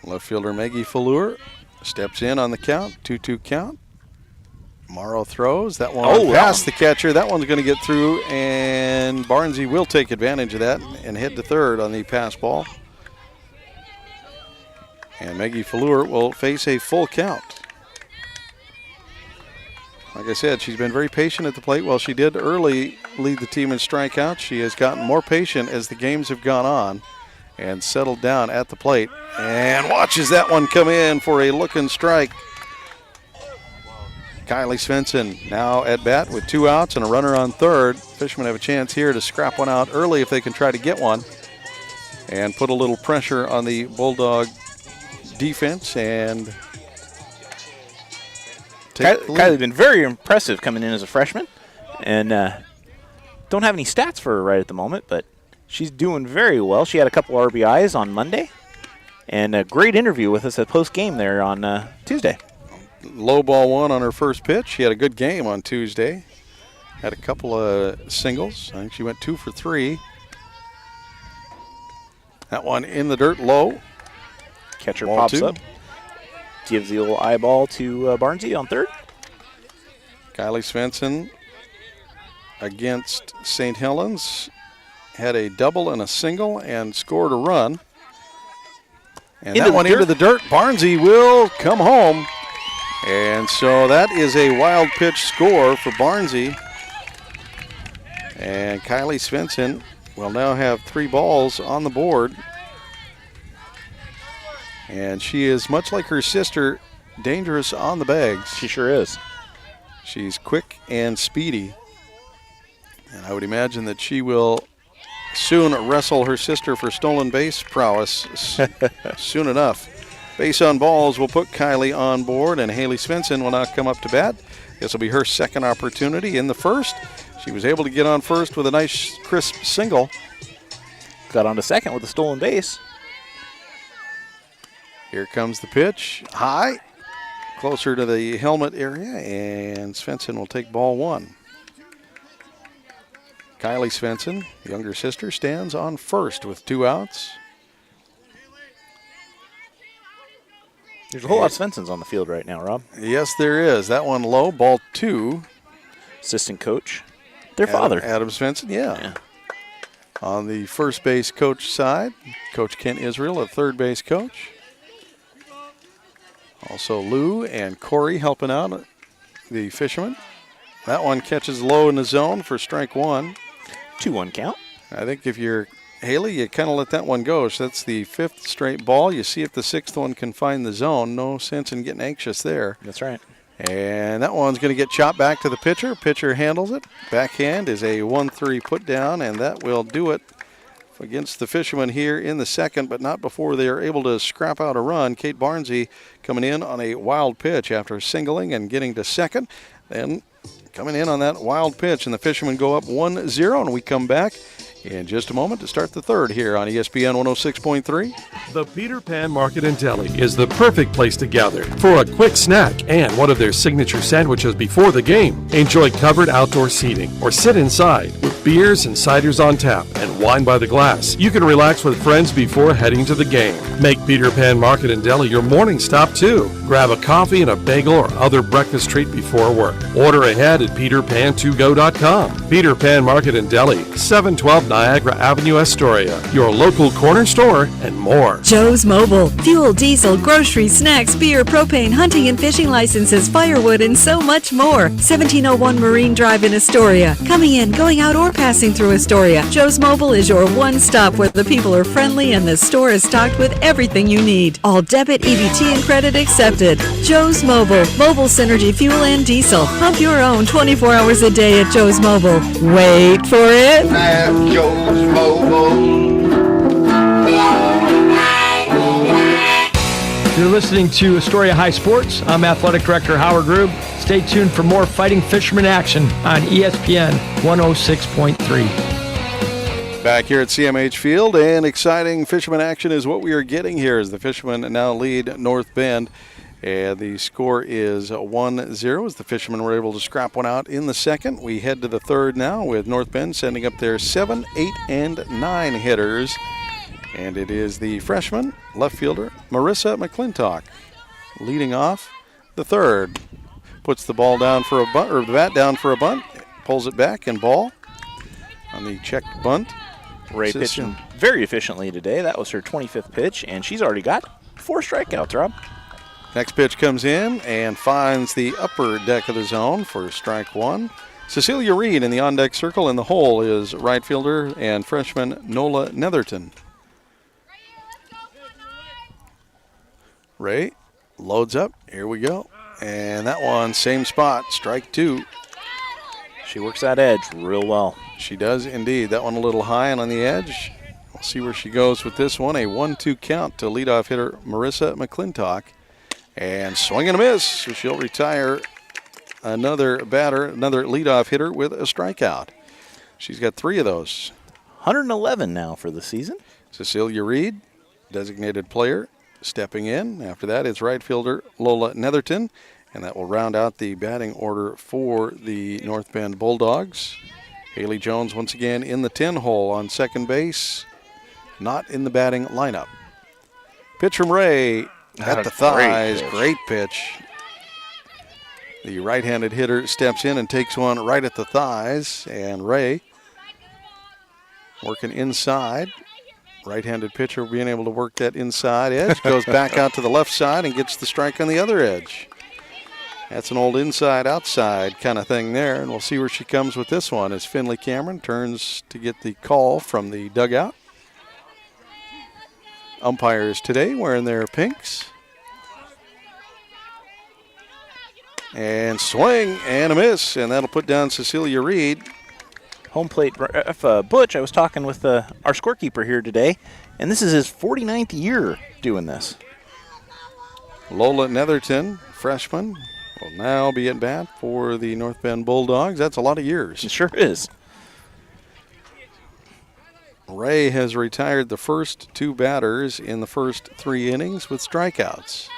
Speaker 2: Left fielder Maggie Fallure steps in on the count, 2-2 count. Morrow throws, that one past the catcher. That one's going to get through, and Barnsey will take advantage of that and head to third on the pass ball. And Maggie Fallure will face a full count. Like I said, she's been very patient at the plate. While she did early lead the team in strikeouts, she has gotten more patient as the games have gone on and settled down at the plate. And watches that one come in for a looking strike. Kylie Svensson now at bat with 2 outs and a runner on third. Fishermen have a chance here to scrap one out early if they can try to get one and put a little pressure on the Bulldog defense. And
Speaker 3: Kylie's been very impressive coming in as a freshman, and don't have any stats for her right at the moment, but she's doing very well. She had a couple RBIs on Monday, and a great interview with us at post-game there on Tuesday.
Speaker 2: Low ball one on her first pitch. She had a good game on Tuesday. Had a couple of singles. I think she went 2 for 3. That one in the dirt low.
Speaker 3: Catcher
Speaker 2: ball
Speaker 3: pops
Speaker 2: 2.
Speaker 3: up. Gives the little eyeball to Barnsey on third.
Speaker 2: Kylie Svensson against St. Helens had a double and a single and scored a run. And that one into the dirt. Barnsey will come home. And so that is a wild pitch score for Barnsey. And Kylie Svensson will now have 3 balls on the board. And she is, much like her sister, dangerous on the bags.
Speaker 3: She sure is.
Speaker 2: She's quick and speedy. And I would imagine that she will soon wrestle her sister for stolen base prowess soon enough. Base on balls will put Kylie on board, and Haley Svensson will now come up to bat. This will be her second opportunity in the first. She was able to get on first with a nice, crisp single.
Speaker 3: Got on to second with a stolen base.
Speaker 2: Here comes the pitch. High, closer to the helmet area, and Svensson will take ball 1. Kylie Svensson, younger sister, stands on first with 2 outs.
Speaker 3: There's a whole lot of Svenssons on the field right now, Rob.
Speaker 2: Yes, there is. That one low, ball 2.
Speaker 3: Assistant coach, their father.
Speaker 2: Adam Svensson, yeah. On the first base coach side, Coach Kent Israel, a third base coach. Also Lou and Corey helping out the Fishermen. That one catches low in the zone for strike 1.
Speaker 3: 2-1 count.
Speaker 2: I think if you're Haley, you kind of let that one go. So that's the 5th straight ball. You see if the 6th one can find the zone. No sense in getting anxious there.
Speaker 3: That's right.
Speaker 2: And that one's going to get chopped back to the pitcher. Pitcher handles it. Backhand is a 1-3 put down, and that will do it against the Fishermen here in the second, but not before they are able to scrap out a run. Kate Barnsey coming in on a wild pitch after singling and getting to second. Then coming in on that wild pitch, and the Fishermen go up 1-0, and we come back in just a moment to start the third here on ESPN 106.3.
Speaker 6: The Peter Pan Market and Deli is the perfect place to gather for a quick snack and one of their signature sandwiches before the game. Enjoy covered outdoor seating or sit inside with beers and ciders on tap and wine by the glass. You can relax with friends before heading to the game. Make Peter Pan Market and Deli your morning stop too. Grab a coffee and a bagel or other breakfast treat before work. Order ahead at peterpan2go.com. Peter Pan Market and Deli, 712 Niagara Avenue, Astoria, your local corner store and more.
Speaker 13: Joe's Mobile. Fuel, diesel, groceries, snacks, beer, propane, hunting and fishing licenses, firewood, and so much more. 1701 Marine Drive in Astoria. Coming in, going out, or passing through Astoria, Joe's Mobile is your one stop where the people are friendly and the store is stocked with everything you need. All debit, EBT, and credit accepted. Joe's Mobile. Mobile Synergy fuel and diesel. Pump your own 24 hours a day at Joe's Mobile. Wait for it.
Speaker 8: Joe's Mobile.
Speaker 7: You're listening to Astoria High Sports. I'm Athletic Director Howard Rube. Stay tuned for more Fighting Fisherman action on ESPN 106.3.
Speaker 2: Back here at CMH Field, and exciting Fisherman action is what we are getting here as the Fishermen now lead North Bend And the score is 1-0 as the Fishermen were able to scrap one out in the second. We head to the third now with North Bend sending up their 7, 8, and 9 hitters. And it is the freshman left fielder, Marissa McClintock, leading off the third. Puts the ball down for a bunt, or the bat down for a bunt, pulls it back and ball on the checked bunt.
Speaker 3: Ray pitching very efficiently today. That was her 25th pitch, and she's already got 4 strikeouts, Rob.
Speaker 2: Next pitch comes in and finds the upper deck of the zone for strike one. Cecilia Reed in the on-deck circle, and the hole is right fielder and freshman Nola Netherton. Ray loads up. Here we go. And that one, same spot, strike 2.
Speaker 3: She works that edge real well.
Speaker 2: She does indeed. That one a little high and on the edge. We'll see where she goes with this one. A 1-2 count to leadoff hitter Marissa McClintock. And swing and a miss. So she'll retire another batter, another leadoff hitter with a strikeout. She's got 3 of those.
Speaker 3: 111 now for the season.
Speaker 2: Cecilia Reed, designated player, stepping in. After that, it's right fielder Lola Netherton. And that will round out the batting order for the North Bend Bulldogs. Haley Jones once again in the 10 hole on second base. Not in the batting lineup. Pitch from Ray at the thighs. Great pitch. The right-handed hitter steps in and takes one right at the thighs. And Ray working inside. Right-handed pitcher being able to work that inside edge. Goes back out to the left side and gets the strike on the other edge. That's an old inside-outside kind of thing there, and we'll see where she comes with this one as Finley Cameron turns to get the call from the dugout. Umpires today wearing their pinks. And swing and a miss, and that'll put down Cecilia Reed.
Speaker 3: Home plate, Butch, I was talking with our scorekeeper here today, and this is his 49th year doing this.
Speaker 2: Lola Netherton, freshman, will now be at bat for the North Bend Bulldogs. That's a lot of years.
Speaker 3: It sure is.
Speaker 2: Ray has retired the first 2 batters in the first 3 innings with strikeouts.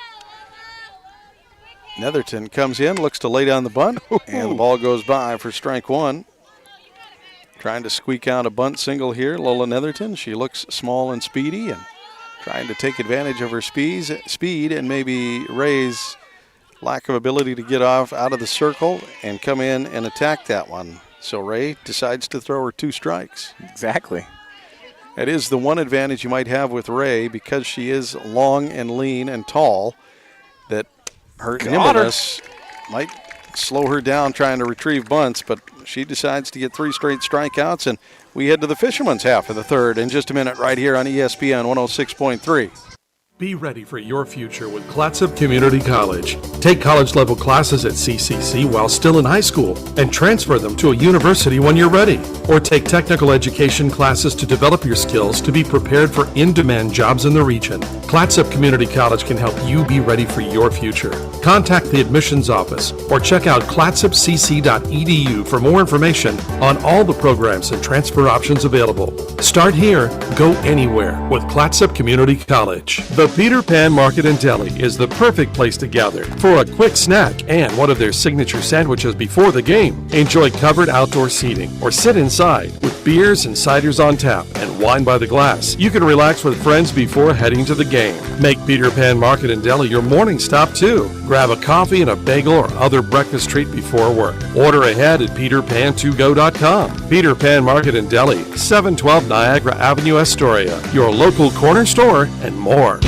Speaker 2: Netherton comes in, looks to lay down the bunt, and the ball goes by for strike 1. Trying to squeak out a bunt single here, Lola Netherton. She looks small and speedy and trying to take advantage of her speed and maybe Ray's lack of ability to get off out of the circle and come in and attack that one. So Ray decides to throw her 2 strikes.
Speaker 3: Exactly.
Speaker 2: That is the one advantage you might have with Ray because she is long and lean and tall, that her nimbleness might slow her down trying to retrieve bunts, but she decides to get 3 straight strikeouts, and we head to the Fisherman's half of the third in just a minute right here on ESPN 106.3.
Speaker 6: Be ready for your future with Clatsop Community College. Take college-level classes at CCC while still in high school and transfer them to a university when you're ready. Or take technical education classes to develop your skills to be prepared for in-demand jobs in the region. Clatsop Community College can help you be ready for your future. Contact the admissions office or check out clatsopcc.edu for more information on all the programs and transfer options available. Start here, go anywhere with Clatsop Community College. The Peter Pan Market and Deli is the perfect place to gather for a quick snack and one of their signature sandwiches before the game. Enjoy covered outdoor seating or sit inside with beers and ciders on tap and wine by the glass. You can relax with friends before heading to the game. Make Peter Pan Market and Deli your morning stop too. Grab a coffee and a bagel or other breakfast treat before work. Order ahead at peterpan2go.com. Peter Pan Market and Deli, 712 Niagara Avenue, Astoria. Your local corner store and more.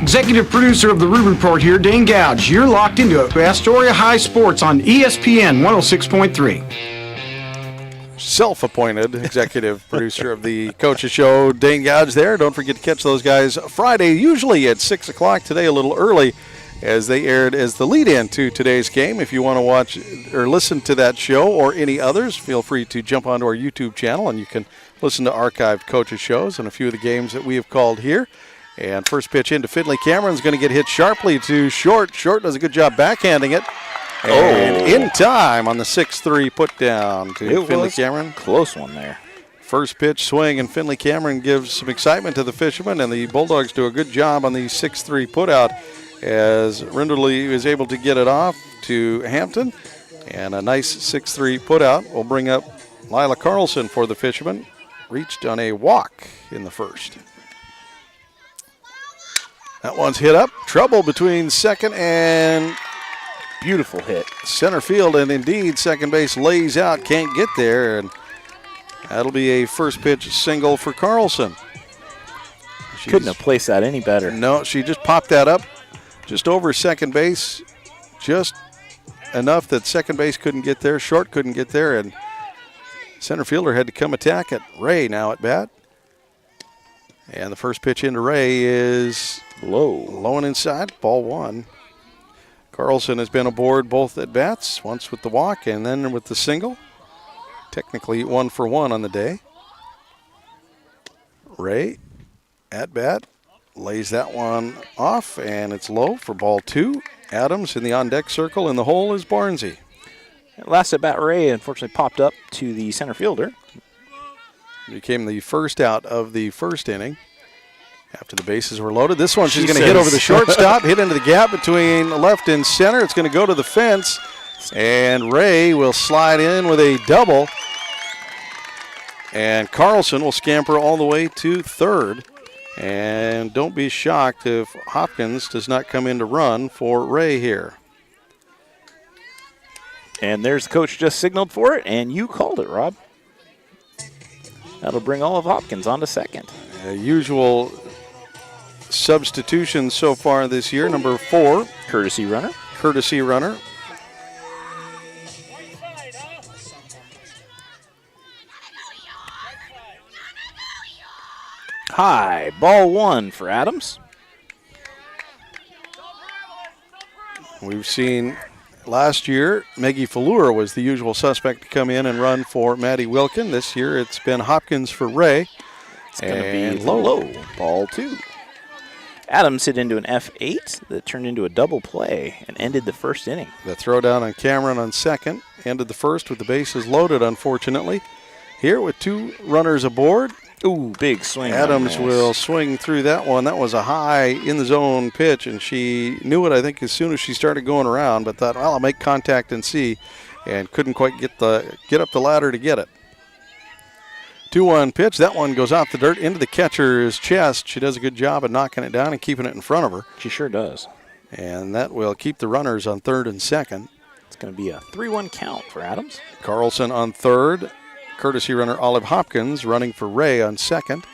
Speaker 14: Executive producer of the Rube Report here, Dane Gouge. You're locked into Astoria High Sports on ESPN 106.3.
Speaker 2: Self-appointed executive producer of the Coaches Show, Dane Gouge there. Don't forget to catch those guys Friday, usually at 6 o'clock. Today a little early as they aired as the lead-in to today's game. If you want to watch or listen to that show or any others, feel free to jump onto our YouTube channel and you can listen to archived Coaches shows and a few of the games that we have called here. And first pitch into Finley Cameron's going to get hit sharply to Short. Short does a good job backhanding it. And in time on the 6-3 put down to Finley Cameron.
Speaker 3: Close one there.
Speaker 2: First pitch swing, and Finley Cameron gives some excitement to the fishermen, and the Bulldogs do a good job on the 6-3 putout as Rinderly is able to get it off to Hampton. And a nice 6-3 putout will bring up Lila Carlson for the fishermen. Reached on a walk in the first. That one's hit up. Trouble between second and
Speaker 3: beautiful hit.
Speaker 2: Center field, and indeed second base lays out, can't get there, and that'll be a first pitch single for Carlson.
Speaker 3: Couldn't have placed that any better.
Speaker 2: No, she just popped that up just over second base, just enough that second base couldn't get there, short couldn't get there, and center fielder had to come attack it. Ray now at bat. And the first pitch into Ray is low and inside, ball one. Carlson has been aboard both at bats, once with the walk and then with the single. Technically 1 for 1 on the day. Ray at bat lays that one off, and it's low for ball two. Adams in the on-deck circle, in the hole is Barnsey.
Speaker 3: Last at bat, Ray unfortunately popped up to the center fielder.
Speaker 2: Became the first out of the first inning after the bases were loaded. This one she's going to hit over the shortstop, hit into the gap between left and center. It's going to go to the fence, and Ray will slide in with a double. And Carlson will scamper all the way to third. And don't be shocked if Hopkins does not come in to run for Ray here.
Speaker 3: And there's the coach just signaled for it, and you called it, Rob. That'll bring all of Hopkins on to second.
Speaker 2: Usual substitution so far this year, number 4.
Speaker 3: Courtesy runner.
Speaker 2: Courtesy runner.
Speaker 3: High, ball one for Adams.
Speaker 2: We've seen last year, Maggie Fallour was the usual suspect to come in and run for Maddie Wilkin. This year it's been Hopkins for Ray.
Speaker 3: It's going to be low, ball two. Adams hit into an F8 that turned into a double play and ended the first inning.
Speaker 2: The throwdown on Cameron on second ended the first with the bases loaded, unfortunately. Here with 2 runners aboard.
Speaker 3: Ooh, big swing.
Speaker 2: Adams will swing through that one. That was a high in the zone pitch, and she knew it, I think, as soon as she started going around, but thought, well, I'll make contact and see, and couldn't quite get up the ladder to get it. 2-1 pitch. That one goes off the dirt into the catcher's chest. She does a good job of knocking it down and keeping it in front of her.
Speaker 3: She sure does.
Speaker 2: And that will keep the runners on third and second.
Speaker 3: It's going to be a 3-1 count for Adams.
Speaker 2: Carlson on third. Courtesy runner Olive Hopkins running for Ray on second.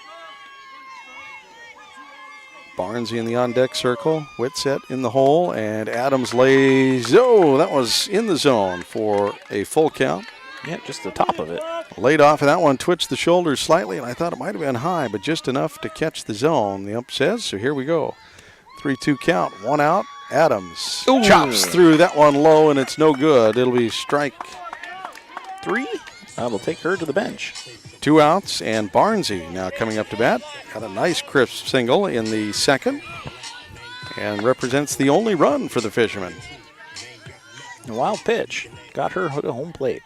Speaker 2: Barnsey in the on-deck circle. Whitsett in the hole, and Adams lays. Oh, that was in the zone for a full count.
Speaker 3: Yeah, just the top of it.
Speaker 2: Laid off, and that one twitched the shoulders slightly, and I thought it might have been high, but just enough to catch the zone, the ump says. So here we go. 3-2 count, 1 out. Adams chops through that one low, and it's no good. It'll be strike
Speaker 3: 3. That'll take her to the bench.
Speaker 2: 2 outs, and Barnsey now coming up to bat. Got a nice crisp single in the second, and represents the only run for the Fishermen.
Speaker 3: A wild pitch. Got her to home plate.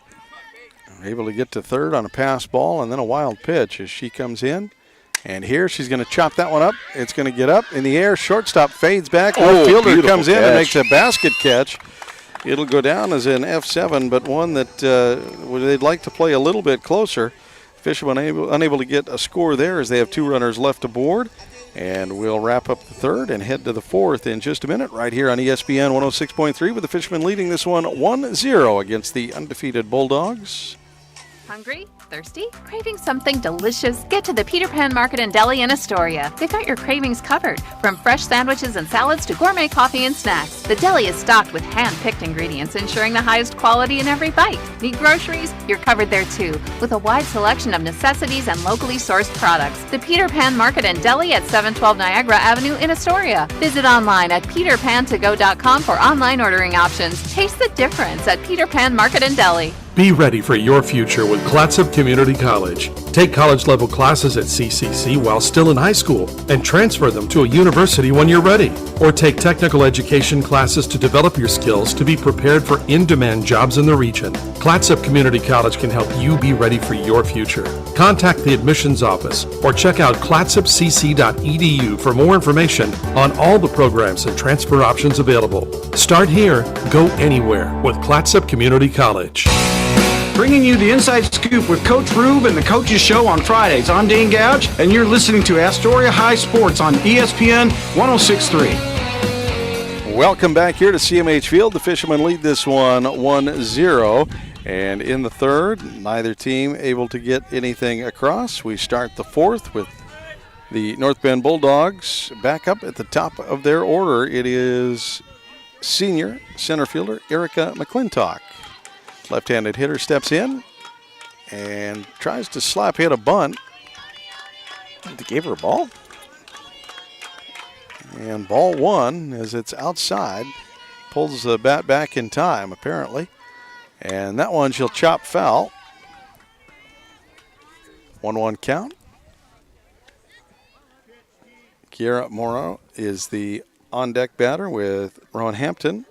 Speaker 2: Able to get to third on a pass ball, and then a wild pitch as she comes in. And here she's going to chop that one up. It's going to get up in the air. Shortstop fades back. Left fielder comes in and makes a basket catch. It'll go down as an F7, but one that they'd like to play a little bit closer. Fishermen unable to get a score there as they have 2 runners left aboard. And we'll wrap up the third and head to the fourth in just a minute right here on ESPN 106.3 with the Fishermen leading this one 1-0 against the undefeated Bulldogs.
Speaker 12: Hungry? Thirsty? Craving something delicious? Get to the Peter Pan Market and Deli in Astoria. They've got your cravings covered. From fresh sandwiches and salads to gourmet coffee and snacks, the deli is stocked with hand-picked ingredients, ensuring the highest quality in every bite. Need groceries? You're covered there too, with a wide selection of necessities and locally sourced products. The Peter Pan Market and Deli at 712 Niagara Avenue in Astoria. Visit online at peterpantogo.com for online ordering options. Taste the difference at Peter Pan Market and Deli.
Speaker 6: Be ready for your future with Clatsop Community College. Take college-level classes at CCC while still in high school and transfer them to a university when you're ready. Or take technical education classes to develop your skills to be prepared for in-demand jobs in the region. Clatsop Community College can help you be ready for your future. Contact the admissions office or check out clatsopcc.edu for more information on all the programs and transfer options available. Start here, go anywhere with Clatsop Community College.
Speaker 14: Bringing you the Inside Scoop with Coach Rube and the Coaches Show on Fridays. I'm Dane Gouge, and you're listening to Astoria High Sports on ESPN 106.3.
Speaker 2: Welcome back here to CMH Field. The Fishermen lead this one 1-0. And in the third, neither team able to get anything across. We start the fourth with the North Bend Bulldogs back up at the top of their order. It is senior center fielder Erica McClintock. Left-handed hitter steps in and tries to slap hit a bunt.
Speaker 3: They gave her a ball.
Speaker 2: And ball one as it's outside. Pulls the bat back in time, apparently. And that one she'll chop foul. 1-1 count. Kiera Morrow is the on-deck batter with Rowan Hampton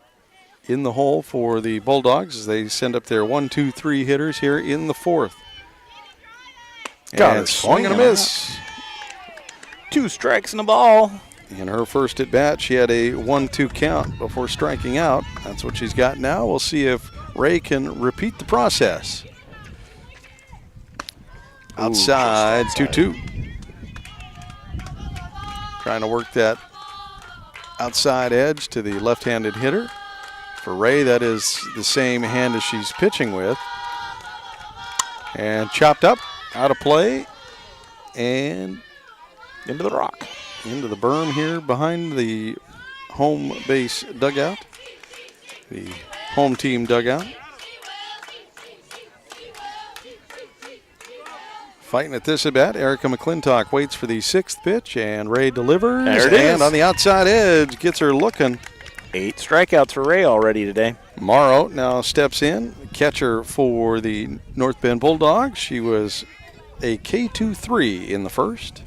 Speaker 2: in the hole for the Bulldogs as they send up their 1-2-3 hitters here in the fourth. And swing and a miss.
Speaker 3: 2 strikes and a ball.
Speaker 2: In her first at bat, she had a 1-2 count before striking out. That's what she's got now. We'll see if Ray can repeat the process. Outside, 2-2. Trying to work that outside edge to the left-handed hitter. For Ray, that is the same hand as she's pitching with. And chopped up, out of play, and
Speaker 3: into the rock.
Speaker 2: Into the berm here behind the home base dugout, the home team dugout. Fighting at this at bat, Erica McClintock waits for the sixth pitch, and Ray delivers.
Speaker 3: There it
Speaker 2: and
Speaker 3: is.
Speaker 2: On the outside edge, gets her looking.
Speaker 3: 8 strikeouts for Ray already today.
Speaker 2: Morrow now steps in, catcher for the North Bend Bulldogs. She was a K2-3 in the first.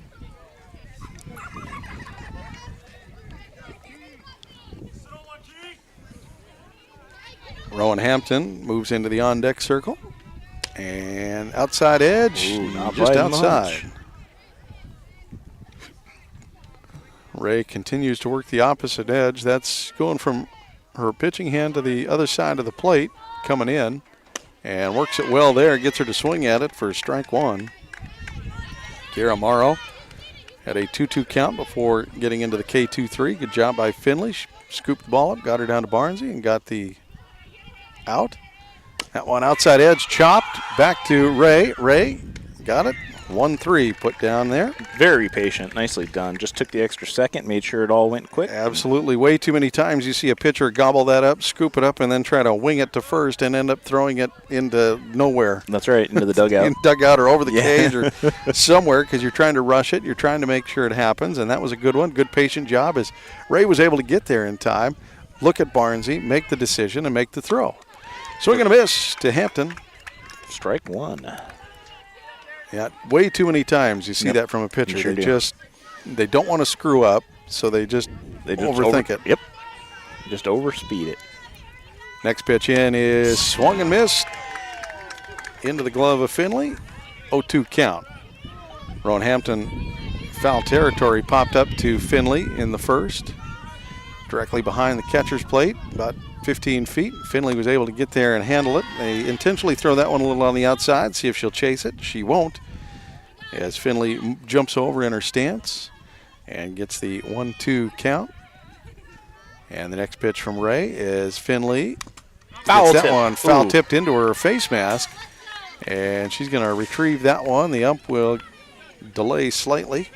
Speaker 2: Rowan Hampton moves into the on-deck circle. And outside edge, just outside. Ray continues to work the opposite edge. That's going from her pitching hand to the other side of the plate, coming in, and works it well there. Gets her to swing at it for strike one. Kiera Morrow had a 2-2 count before getting into the K2-3. Good job by Finley. She scooped the ball up, got her down to Barnsey, and got the out. That one outside edge chopped back to Ray. Ray got it. 1-3 put down there.
Speaker 3: Very patient. Nicely done. Just took the extra second, made sure it all went quick.
Speaker 2: Absolutely. Way too many times you see a pitcher gobble that up, scoop it up, and then try to wing it to first and end up throwing it into nowhere.
Speaker 3: That's right, into the dugout.
Speaker 2: In dugout or over the cage or somewhere because you're trying to rush it. You're trying to make sure it happens, and that was a good one. Good patient job as Ray was able to get there in time, look at Barnsey, make the decision, and make the throw. Swing and a miss to Hampton.
Speaker 3: Strike one.
Speaker 2: Yeah, way too many times you see that from a pitcher.
Speaker 3: Sure
Speaker 2: they don't want to screw up, so they just overthink it.
Speaker 3: Yep. Just overspeed it.
Speaker 2: Next pitch in is swung and missed. Into the glove of Finley. 0-2 count. Rowan Hampton, foul territory popped up to Finley in the first. Directly behind the catcher's plate, about 15 feet. Finley was able to get there and handle it. They intentionally throw that one a little on the outside, see if she'll chase it. She won't, as Finley jumps over in her stance and gets the 1-2 count. And the next pitch from Ray is Finley. Gets that one foul tipped into her face mask, and she's going to retrieve that one. The ump will delay slightly.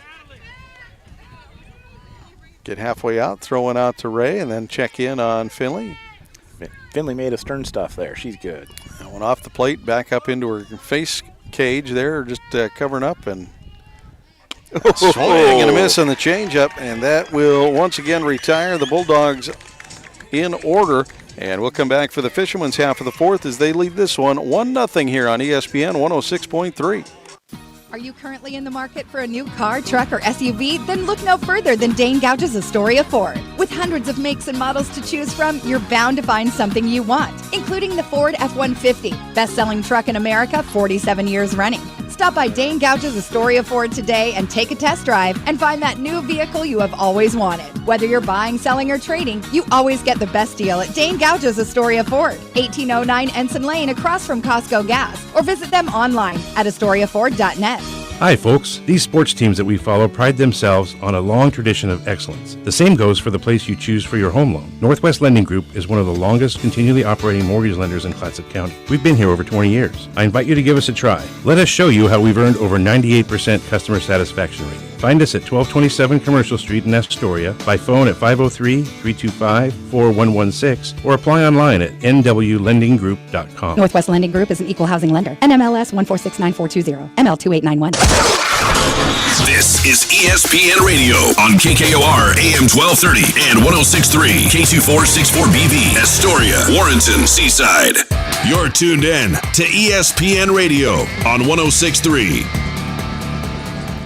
Speaker 2: Get halfway out, throw one out to Ray, and then check in on Finley.
Speaker 3: Finley made a stern stuff there. She's good.
Speaker 2: That one off the plate, back up into her face cage there, just covering up, and swing and a miss on the changeup, and that will once again retire the Bulldogs in order. And we'll come back for the Fishermen's half of the fourth as they lead this one 1-0 here on ESPN 106.3.
Speaker 5: Are you currently in the market for a new car, truck, or SUV? Then look no further than Dane Gouge's Astoria Ford. With hundreds of makes and models to choose from, you're bound to find something you want, including the Ford F-150, best-selling truck in America 47 years running. Stop by Dane Gouge's Astoria Ford today and take a test drive and find that new vehicle you have always wanted. Whether you're buying, selling, or trading, you always get the best deal at Dane Gouge's Astoria Ford, 1809 Ensign Lane across from Costco Gas, or visit them online at AstoriaFord.net.
Speaker 9: Hi, folks. These sports teams that we follow pride themselves on a long tradition of excellence. The same goes for the place you choose for your home loan. Northwest Lending Group is one of the longest continually operating mortgage lenders in Clatsop County. We've been here over 20 years. I invite you to give us a try. Let us show you how we've earned over 98% customer satisfaction rating. Find us at 1227 Commercial Street in Astoria, by phone at 503-325-4116, or apply online at nwlendinggroup.com.
Speaker 10: Northwest Lending Group is an equal housing lender. NMLS 1469420, ML2891.
Speaker 1: This is ESPN Radio on KKOR AM 1230 and 106.3 K2464BV, Astoria, Warrenton, Seaside. You're tuned in to ESPN Radio on 106.3.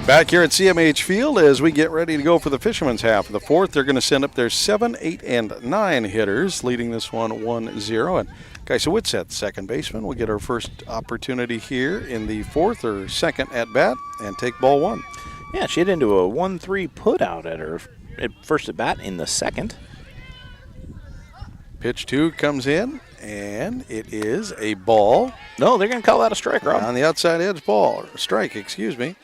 Speaker 2: Back here at CMH Field as we get ready to go for the Fishermen's half of the fourth. They're going to send up their 7, 8, and 9 hitters, leading this one 1-0. And Kaisowitz at second baseman will get our first opportunity here in the fourth or second at bat and take ball one.
Speaker 3: Yeah, she hit into a 1-3 put out at her first at bat in the second.
Speaker 2: Pitch 2 comes in, and it is a ball.
Speaker 3: No, they're going to call that a strike, Rob.
Speaker 2: On the outside edge ball. Strike, excuse me.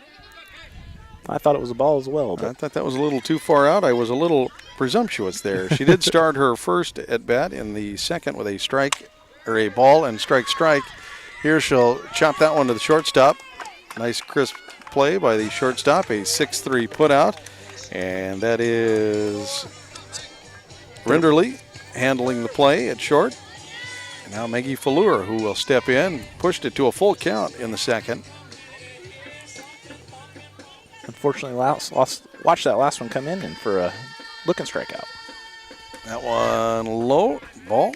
Speaker 3: I thought it was a ball as well. But
Speaker 2: I thought that was a little too far out. I was a little presumptuous there. She did start her first at bat in the second with a strike, or a ball and strike. Here she'll chop that one to the shortstop. Nice crisp play by the shortstop, a 6-3 put out. And that is Rinderly handling the play at short. And now Maggie Fallure, who will step in, pushed it to a full count in the second.
Speaker 3: Unfortunately, watch that last one come in and for a looking strikeout.
Speaker 2: That one low, ball.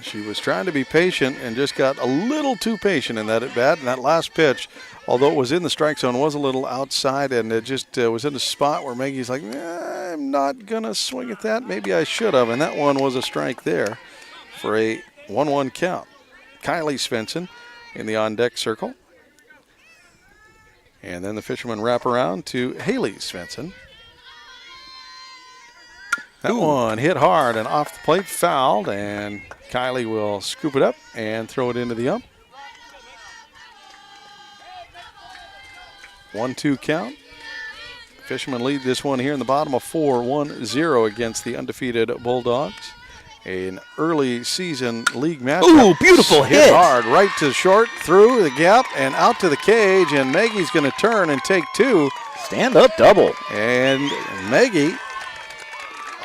Speaker 2: She was trying to be patient and just got a little too patient in that at bat. And that last pitch, although it was in the strike zone, was a little outside, and it just was in a spot where Maggie's like, I'm not going to swing at that. Maybe I should have. And that one was a strike there for a 1-1 count. Kylie Svensson in the on-deck circle. And then the Fishermen wrap around to Haley Svensson. That one hit hard and off the plate, fouled, and Kylie will scoop it up and throw it into the ump. 1-2 count. Fishermen lead this one here in the bottom of 4, 1-0 against the undefeated Bulldogs. An early season league matchup.
Speaker 3: Ooh, beautiful hit.
Speaker 2: Hard, right to short, through the gap, and out to the cage, and Maggie's going to turn and take 2.
Speaker 3: Stand-up double.
Speaker 2: And Maggie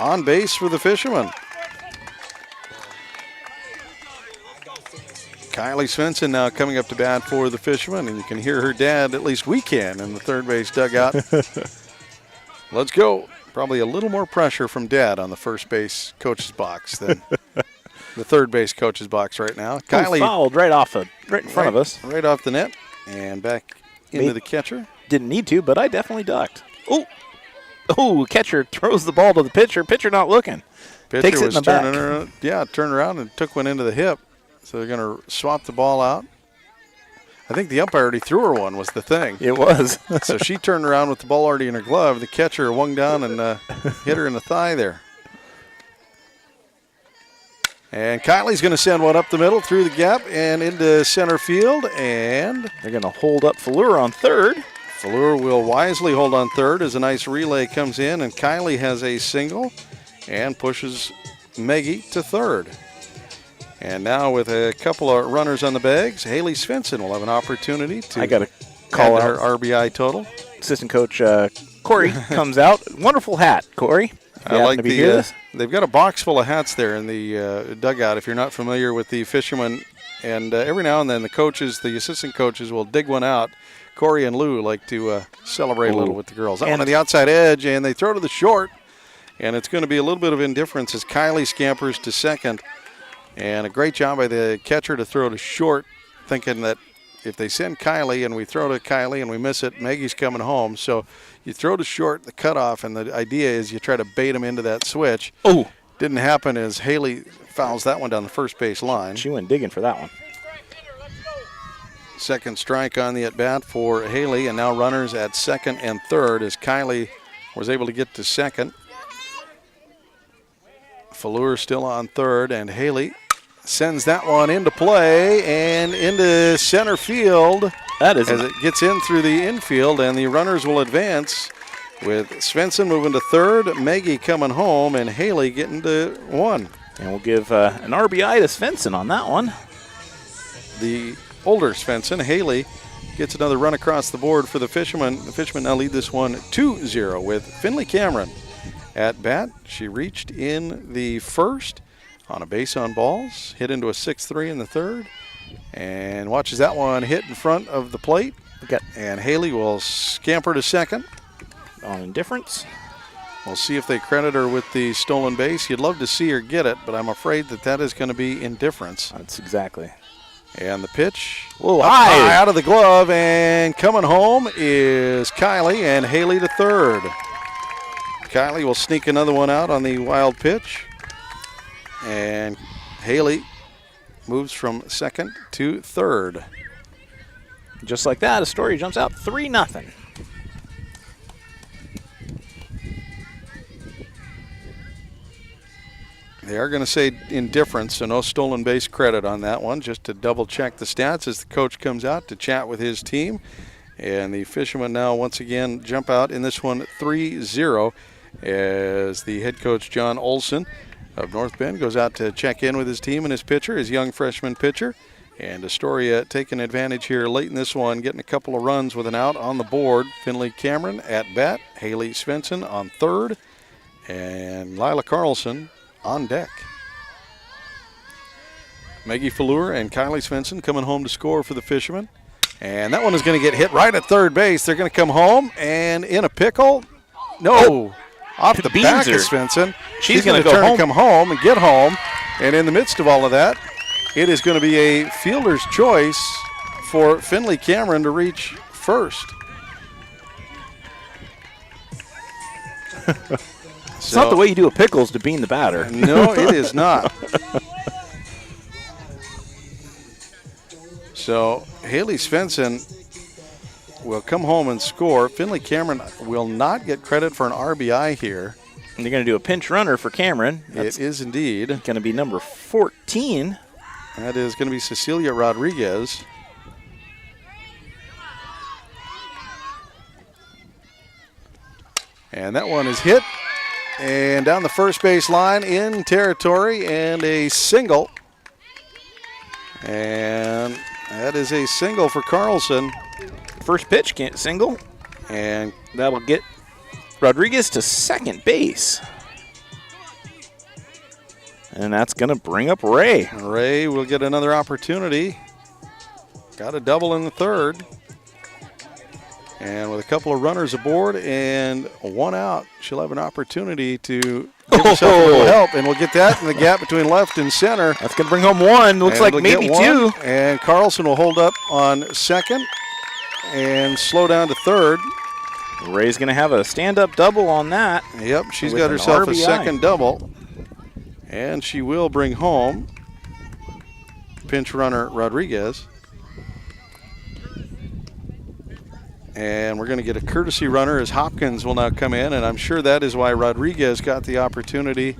Speaker 2: on base for the Fishermen. Kylie Svensson now coming up to bat for the Fishermen, and you can hear her dad, at least we can, in the third base dugout. Let's go. Probably a little more pressure from Dad on the first base coach's box than the third base coach's box right now.
Speaker 3: Kylie fouled right in front of us.
Speaker 2: Right off the net and back into the catcher.
Speaker 3: Didn't need to, but I definitely ducked. Oh, catcher throws the ball to the pitcher. Pitcher not looking.
Speaker 2: Pitcher
Speaker 3: takes it
Speaker 2: was
Speaker 3: in the back.
Speaker 2: Turned around and took one into the hip. So they're going to swap the ball out. I think the umpire already threw her one was the thing.
Speaker 3: It was.
Speaker 2: So she turned around with the ball already in her glove. The catcher wung down and hit her in the thigh there. And Kylie's going to send one up the middle through the gap and into center field. And
Speaker 3: they're going to hold up Fallure on third.
Speaker 2: Fallure will wisely hold on third as a nice relay comes in. And Kylie has a single and pushes Maggie to third. And now with a couple of runners on the bags, Haley Svensson will have an opportunity to call out her RBI total.
Speaker 3: Assistant coach Corey comes out. Wonderful hat, Corey.
Speaker 2: I like they've got a box full of hats there in the dugout. If you're not familiar with the Fishermen, and every now and then the assistant coaches will dig one out. Corey and Lou like to celebrate a little with the girls. That one on the outside edge, and they throw to the short. And it's going to be a little bit of indifference as Kylie scampers to second. And a great job by the catcher to throw to short, thinking that if they send Kylie and we throw to Kylie and we miss it, Maggie's coming home. So you throw to short, the cutoff, and the idea is you try to bait them into that switch.
Speaker 3: Oh.
Speaker 2: Didn't happen as Haley fouls that one down the first base line.
Speaker 3: She went digging for that one.
Speaker 2: Second strike on the at-bat for Haley, and now runners at second and third as Kylie was able to get to second. Fallure still on third, and Haley sends that one into play and into center field.
Speaker 3: That is
Speaker 2: as it gets in through the infield, and the runners will advance with Svensson moving to third, Maggie coming home, and Haley getting to one.
Speaker 3: And we'll give an RBI to Svensson on that one.
Speaker 2: The older Svensson, Haley, gets another run across the board for the Fishermen. The Fishermen now lead this one 2-0 with Finley Cameron at bat. She reached in the first on a base on balls, hit into a 6-3 in the third, and watches that one hit in front of the plate. And Haley will scamper to second.
Speaker 3: On indifference.
Speaker 2: We'll see if they credit her with the stolen base. You'd love to see her get it, but I'm afraid that is going to be indifference.
Speaker 3: That's exactly.
Speaker 2: And the pitch,
Speaker 3: high
Speaker 2: out of the glove, and coming home is Kylie, and Haley to third. Kylie will sneak another one out on the wild pitch, and Haley moves from second to third.
Speaker 3: Just like that, Astoria jumps out 3-0.
Speaker 2: They are going to say indifference, so no stolen base credit on that one, just to double check the stats as the coach comes out to chat with his team. And the Fishermen now once again jump out in this one 3-0 as the head coach John Olson of North Bend goes out to check in with his team and his pitcher, his young freshman pitcher. And Astoria taking advantage here late in this one, getting a couple of runs with an out on the board. Finley Cameron at bat, Haley Svensson on third, and Lila Carlson on deck. Maggie Fallure and Kylie Svensson coming home to score for the Fishermen. And that one is going to get hit right at third base. They're going to come home, and in a pickle. No, off the back of Svensson.
Speaker 3: She's
Speaker 2: going to
Speaker 3: go
Speaker 2: turn
Speaker 3: home.
Speaker 2: and come home and get home. And in the midst of all of that, it is going to be a fielder's choice for Finley Cameron to reach first.
Speaker 3: It's not the way you do a pickles to bean the batter.
Speaker 2: No, it is not. So Haley Svensson will come home and score. Finley Cameron will not get credit for an RBI here.
Speaker 3: And they're going to do a pinch runner for Cameron.
Speaker 2: It is indeed.
Speaker 3: Going to be number 14.
Speaker 2: That is going to be Cecilia Rodriguez. And that one is hit. And down the first base line in territory, and a single. And that is a single for Carlson.
Speaker 3: First pitch, can't single.
Speaker 2: And
Speaker 3: that'll get Rodriguez to second base. And that's going to bring up Ray.
Speaker 2: Ray will get another opportunity. Got a double in the third. And with a couple of runners aboard and one out, she'll have an opportunity to give herself a little help. And we'll get that in the gap between left and center.
Speaker 3: That's going to bring home one. Looks like maybe two.
Speaker 2: And Carlson will hold up on second and slow down to third.
Speaker 3: Ray's going to have a stand-up double on that.
Speaker 2: Yep, she's got herself a second double. And she will bring home pinch runner Rodriguez. And we're going to get a courtesy runner as Hopkins will now come in, and I'm sure that is why Rodriguez got the opportunity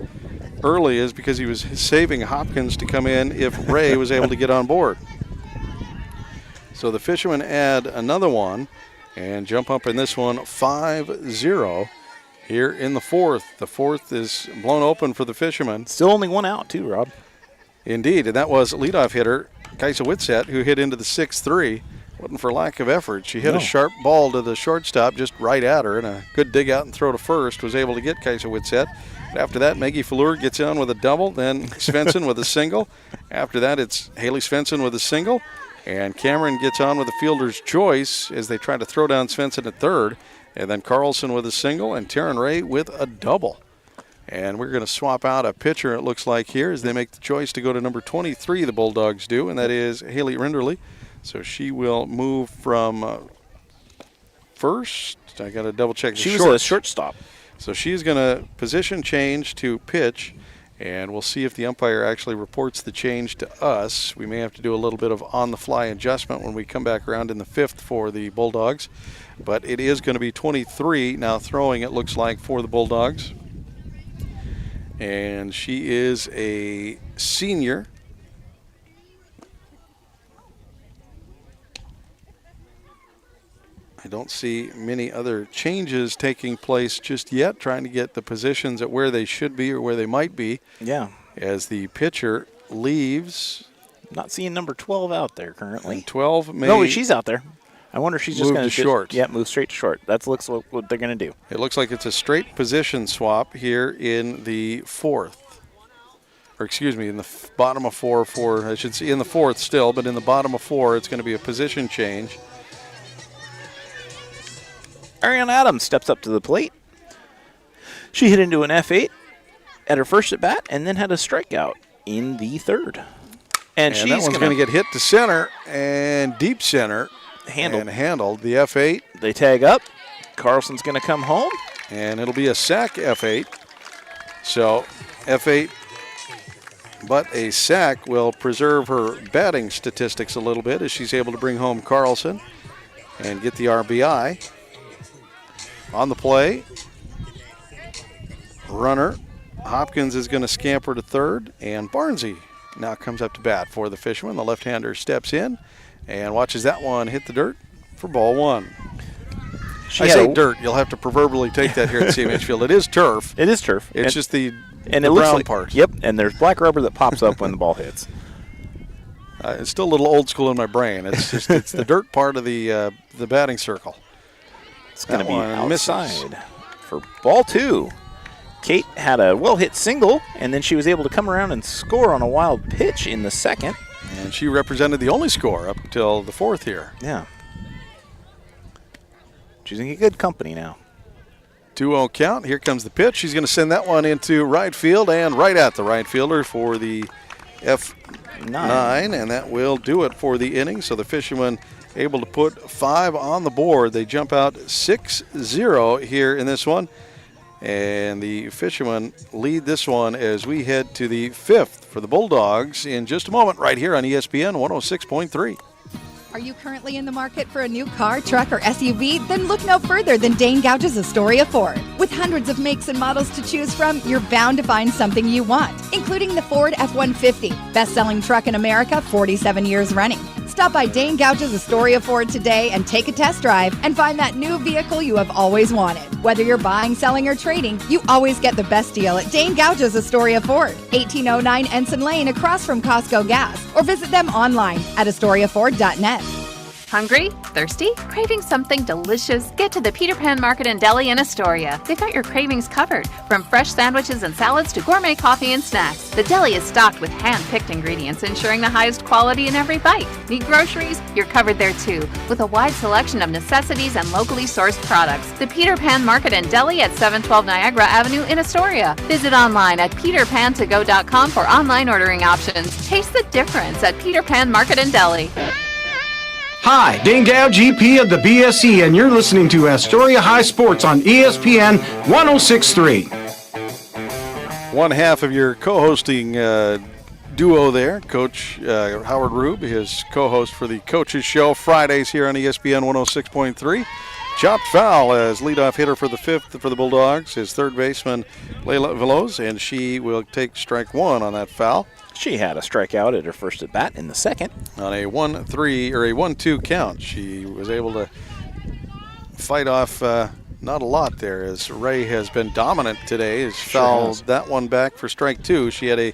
Speaker 2: early, is because he was saving Hopkins to come in if Ray was able to get on board. So the Fishermen add another one and jump up in this one 5-0 here in the fourth. The fourth is blown open for the Fishermen.
Speaker 3: Still only one out too, Rob.
Speaker 2: Indeed, and that was leadoff hitter Kaisa Whitsett, who hit into the 6-3. Wasn't for lack of effort. She hit a sharp ball to the shortstop just right at her, and a good dig out and throw to first was able to get Kaisa Whitsett. After that, Maggie Fallure gets on with a double, then Svensson with a single. After that, it's Haley Svensson with a single, and Cameron gets on with a fielder's choice as they try to throw down Svensson at third, and then Carlson with a single and Taryn Ray with a double. And we're going to swap out a pitcher, it looks like, here as they make the choice to go to number 23, the Bulldogs do, and that is Haley Rinderly. So she will move from first. I got to double check the
Speaker 3: She was a shortstop.
Speaker 2: So she's going to position change to pitch, and we'll see if the umpire actually reports the change to us. We may have to do a little bit of on-the-fly adjustment when we come back around in the fifth for the Bulldogs. But it is going to be 23 now throwing, it looks like, for the Bulldogs. And she is a senior. I don't see many other changes taking place just yet, trying to get the positions at where they should be or where they might be.
Speaker 3: Yeah.
Speaker 2: As the pitcher leaves.
Speaker 3: Not seeing number 12 out there currently.
Speaker 2: And 12 may.
Speaker 3: No, she's out there. I wonder if she's just going to
Speaker 2: short.
Speaker 3: Yeah, move straight to short. That looks like what they're going to do.
Speaker 2: It looks like it's a straight position swap here in the fourth. Or excuse me, in the bottom of four, I should see in the fourth still, but in the bottom of four, it's going to be a position change.
Speaker 3: Ariane Adams steps up to the plate. She hit into an F8 at her first at bat and then had a strikeout in the third. And she's
Speaker 2: that one's going to get hit to center and deep center.
Speaker 3: Handled
Speaker 2: the F8.
Speaker 3: They tag up. Carlson's going to come home.
Speaker 2: And it'll be a sack F8. So F8, but a sack will preserve her batting statistics a little bit as she's able to bring home Carlson and get the RBI. On the play, runner Hopkins is going to scamper to third, and Barnsey now comes up to bat for the Fishermen. The left-hander steps in and watches that one hit the dirt for ball one. I say dirt. You'll have to proverbially take that here at CMH Field. It is turf.
Speaker 3: It is turf.
Speaker 2: It's just the
Speaker 3: it
Speaker 2: brown
Speaker 3: looks like,
Speaker 2: part.
Speaker 3: Yep, and there's black rubber that pops up when the ball hits.
Speaker 2: It's still a little old school in my brain. It's just it's the dirt part of the batting circle.
Speaker 3: It's going to be outside for ball two. Kate had a well-hit single, and then she was able to come around and score on a wild pitch in the second.
Speaker 2: And she represented the only score up until the fourth here.
Speaker 3: Yeah. She's in good company now.
Speaker 2: 2-0 count. Here comes the pitch. She's going to send that one into right field and right at the right fielder for the F9, and that will do it for the inning. So the Fishermen able to put 5 on the board. They jump out 6-0 here in this one. And the Fishermen lead this one as we head to the fifth for the Bulldogs in just a moment right here on ESPN 106.3.
Speaker 5: Are you currently in the market for a new car, truck, or SUV? Then look no further than Dane Gouge's Astoria Ford. With hundreds of makes and models to choose from, you're bound to find something you want, including the Ford F-150, best-selling truck in America, 47 years running. Stop by Dane Gouge's Astoria Ford today and take a test drive and find that new vehicle you have always wanted. Whether you're buying, selling, or trading, you always get the best deal at Dane Gouge's Astoria Ford, 1809 Ensign Lane across from Costco Gas, or visit them online at AstoriaFord.net.
Speaker 12: Hungry? Thirsty? Craving something delicious? Get to the Peter Pan Market and Deli in Astoria. They've got your cravings covered, from fresh sandwiches and salads to gourmet coffee and snacks. The deli is stocked with hand-picked ingredients, ensuring the highest quality in every bite. Need groceries? You're covered there too, with a wide selection of necessities and locally sourced products. The Peter Pan Market and Deli at 712 Niagara Avenue in Astoria. Visit online at peterpantogo.com for online ordering options. Taste the difference at Peter Pan Market and Deli.
Speaker 14: Hi, Dane Gouge, GP of the BSE, and you're listening to Astoria High Sports on ESPN 106.3.
Speaker 2: One half of your co-hosting duo there, Coach Howard Rube, his co-host for the Coaches Show Fridays here on ESPN 106.3. Chopped foul as leadoff hitter for the fifth for the Bulldogs, his third baseman, Layla Veloz, and she will take strike one on that foul.
Speaker 3: She had a strikeout at her first at bat in the second. On
Speaker 2: a 1-3 or a 1-2 count, she was able to fight off not a lot there, as Ray has been dominant today. Has fouled that one back for strike two. She had a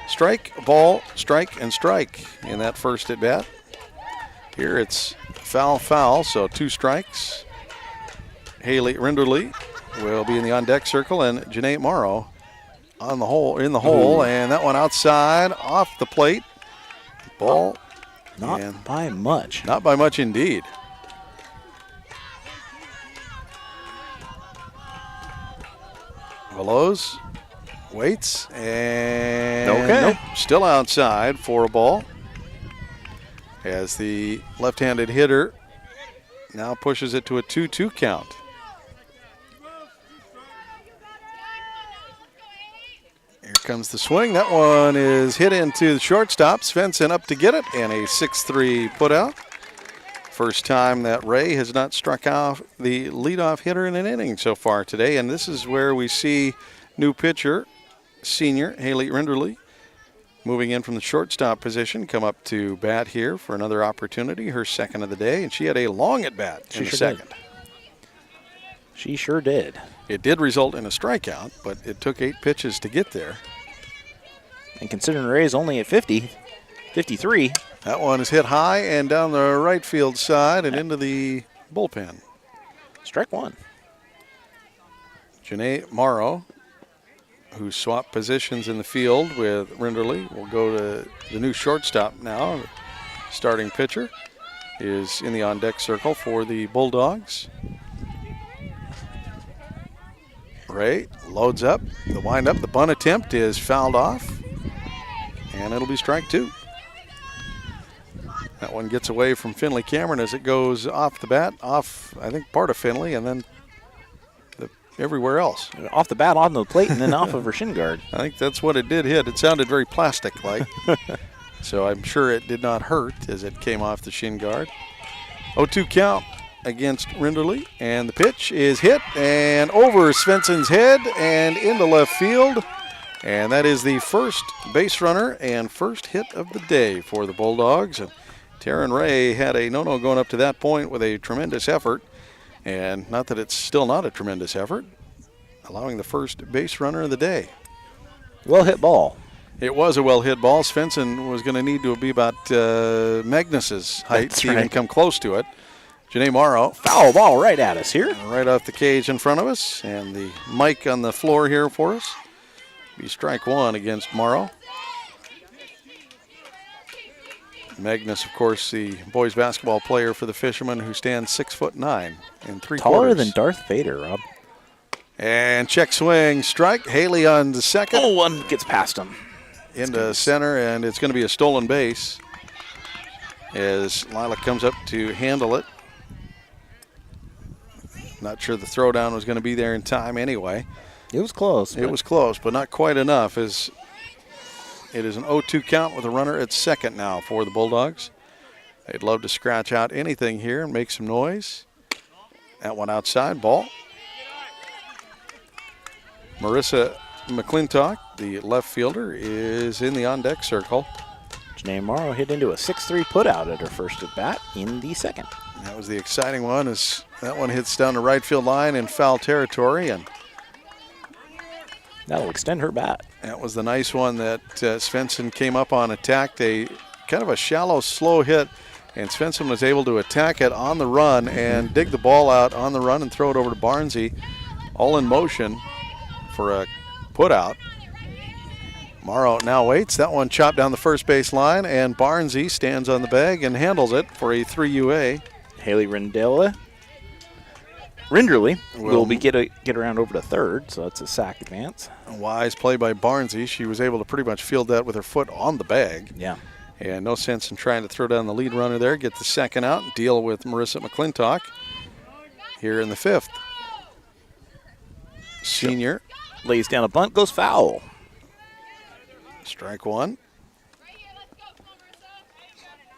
Speaker 2: strike, ball, strike, and strike in that first at bat. Here it's foul, so 2 strikes. Haley Rinderly will be in the on-deck circle, and Janae Morrow in the hole, and that one outside, off the plate. Ball.
Speaker 3: Not by much.
Speaker 2: Not by much indeed. Veloz Waits and
Speaker 3: okay.
Speaker 2: Nope, still outside for a ball. As the left-handed hitter now pushes it to a 2-2 count. Here comes the swing. That one is hit into the shortstop. Svensson up to get it, and a 6-3 put out. First time that Ray has not struck out the leadoff hitter in an inning so far today, and this is where we see new pitcher, senior Haley Rinderly, moving in from the shortstop position, come up to bat here for another opportunity, her second of the day, and she had a long at bat in the second.
Speaker 3: She sure did.
Speaker 2: It did result in a strikeout, but it took 8 pitches to get there.
Speaker 3: And considering Ray's only at 53.
Speaker 2: That one is hit high and down the right field side and into the bullpen.
Speaker 3: Strike one.
Speaker 2: Janae Morrow, who swapped positions in the field with Rinderly, will go to the new shortstop now. Starting pitcher is in the on-deck circle for the Bulldogs. Ray loads up. The windup, the bunt attempt is fouled off, and it'll be strike 2. That one gets away from Finley Cameron as it goes off the bat, off, I think, part of Finley, and then everywhere else.
Speaker 3: Off the bat, on the plate, and then off of her shin guard.
Speaker 2: I think that's what it did hit. It sounded very plastic-like. So I'm sure it did not hurt as it came off the shin guard. 0-2 count against Rinderly, and the pitch is hit and over Svensson's head and into left field. And that is the first base runner and first hit of the day for the Bulldogs. And Taryn Ray had a no-no going up to that point with a tremendous effort. And not that it's still not a tremendous effort, allowing the first base runner of the day.
Speaker 3: Well-hit ball.
Speaker 2: It was a well-hit ball. Svensson was going to need to be about Magnus's height to even come close to it. Janae Morrow.
Speaker 3: Foul ball right at us here.
Speaker 2: Right off the cage in front of us. And the mic on the floor here for us. Be strike 1 against Morrow. Magnus, of course, the boys basketball player for the Fishermen, who stands 6'9" and 3/4.
Speaker 3: Taller than Darth Vader, Rob.
Speaker 2: And check swing, strike. Haley on the second.
Speaker 3: Oh, one gets past him.
Speaker 2: Into center, and it's going to be a stolen base as Lila comes up to handle it. Not sure the throwdown was going to be there in time anyway.
Speaker 3: It was close.
Speaker 2: It was close, but not quite enough, as it is an 0-2 count with a runner at second now for the Bulldogs. They'd love to scratch out anything here and make some noise. That one outside, ball. Marissa McClintock, the left fielder, is in the on-deck circle.
Speaker 3: Janae Morrow hit into a 6-3 putout at her first at bat in the second.
Speaker 2: That was the exciting one, as that one hits down the right field line in foul territory, and
Speaker 3: that'll extend her bat.
Speaker 2: That was the nice one that Svensson came up on, attacked a kind of a shallow, slow hit, and Svensson was able to attack it on the run and dig the ball out on the run and throw it over to Barnsey, all in motion for a putout. Morrow now waits. That one chopped down the first base line, and Barnsey stands on the bag and handles it for a 3 UA.
Speaker 3: Haley Rinderly will be get around over to third, so that's a sack advance.
Speaker 2: A wise play by Barnsey. She was able to pretty much field that with her foot on the bag.
Speaker 3: Yeah.
Speaker 2: And no sense in trying to throw down the lead runner there. Get the second out and deal with Marissa McClintock here in the fifth. Senior.
Speaker 3: Lays down a bunt, goes foul.
Speaker 2: Strike 1.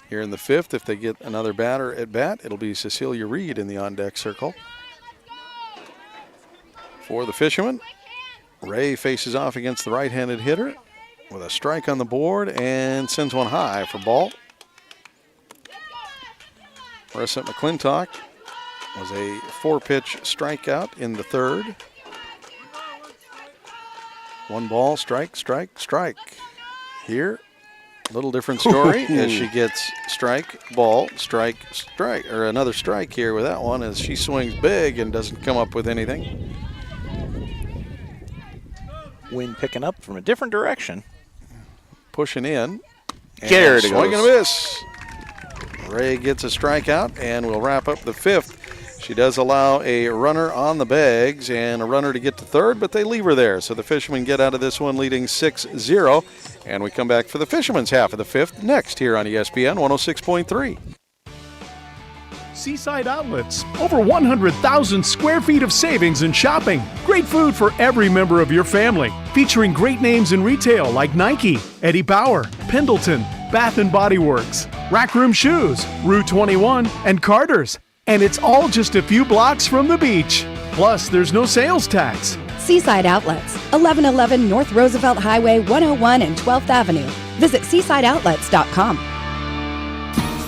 Speaker 2: Here in the fifth, if they get another batter at bat, it'll be Cecilia Reed in the on-deck circle. For the Fishermen, Ray faces off against the right-handed hitter with a strike on the board and sends one high for ball. Marissa McClintock was a 4-pitch strikeout in the third. 1 ball, strike, strike, strike. Here, a little different story as she gets strike, ball, strike, strike, or another strike here with that one as she swings big and doesn't come up with anything.
Speaker 3: Wind picking up from a different direction.
Speaker 2: Pushing in.
Speaker 3: There it
Speaker 2: swing
Speaker 3: goes.
Speaker 2: and a miss. Ray gets a strikeout, and we'll wrap up the fifth. She does allow a runner on the bags and a runner to get to third, but they leave her there. So the Fishermen get out of this one leading 6-0. And we come back for the Fishermen's half of the fifth next here on ESPN 106.3.
Speaker 15: Seaside Outlets. Over 100,000 square feet of savings and shopping. Great food for every member of your family. Featuring great names in retail like Nike, Eddie Bauer, Pendleton, Bath & Body Works, Rack Room Shoes, Rue 21, and Carter's. And it's all just a few blocks from the beach. Plus, there's no sales tax.
Speaker 10: Seaside Outlets, 1111 North Roosevelt Highway 101 and 12th Avenue. Visit seasideoutlets.com.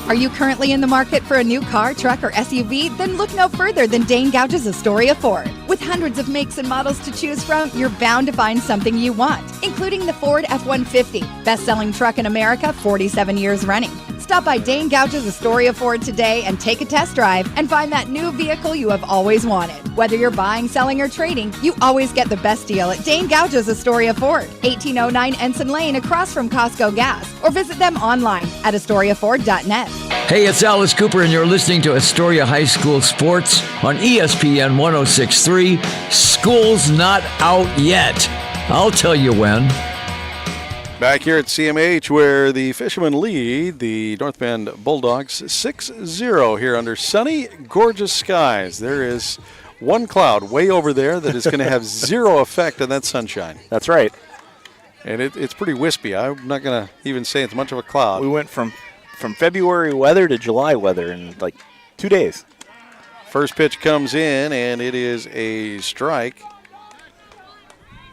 Speaker 5: Are you currently in the market for a new car, truck, or SUV? Then look no further than Dane Gouge's Astoria Ford. With hundreds of makes and models to choose from, you're bound to find something you want, including the Ford F-150, best-selling truck in America, 47 years running. Stop by Dane Gouge's Astoria Ford today and take a test drive and find that new vehicle you have always wanted. Whether you're buying, selling, or trading, you always get the best deal at Dane Gouge's Astoria Ford, 1809 Ensign Lane across from Costco Gas, or visit them online at AstoriaFord.net.
Speaker 11: Hey, it's Alice Cooper, and you're listening to Astoria High School Sports on ESPN 106.3. School's not out yet. I'll tell you when.
Speaker 2: Back here at CMH, where the Fishermen lead the North Bend Bulldogs 6-0 here under sunny, gorgeous skies. There is one cloud way over there that is going to have zero effect on that sunshine.
Speaker 3: That's right.
Speaker 2: And it's pretty wispy. I'm not going to even say it's much of a cloud.
Speaker 3: We went from February weather to July weather in like 2 days.
Speaker 2: First pitch comes in, and it is a strike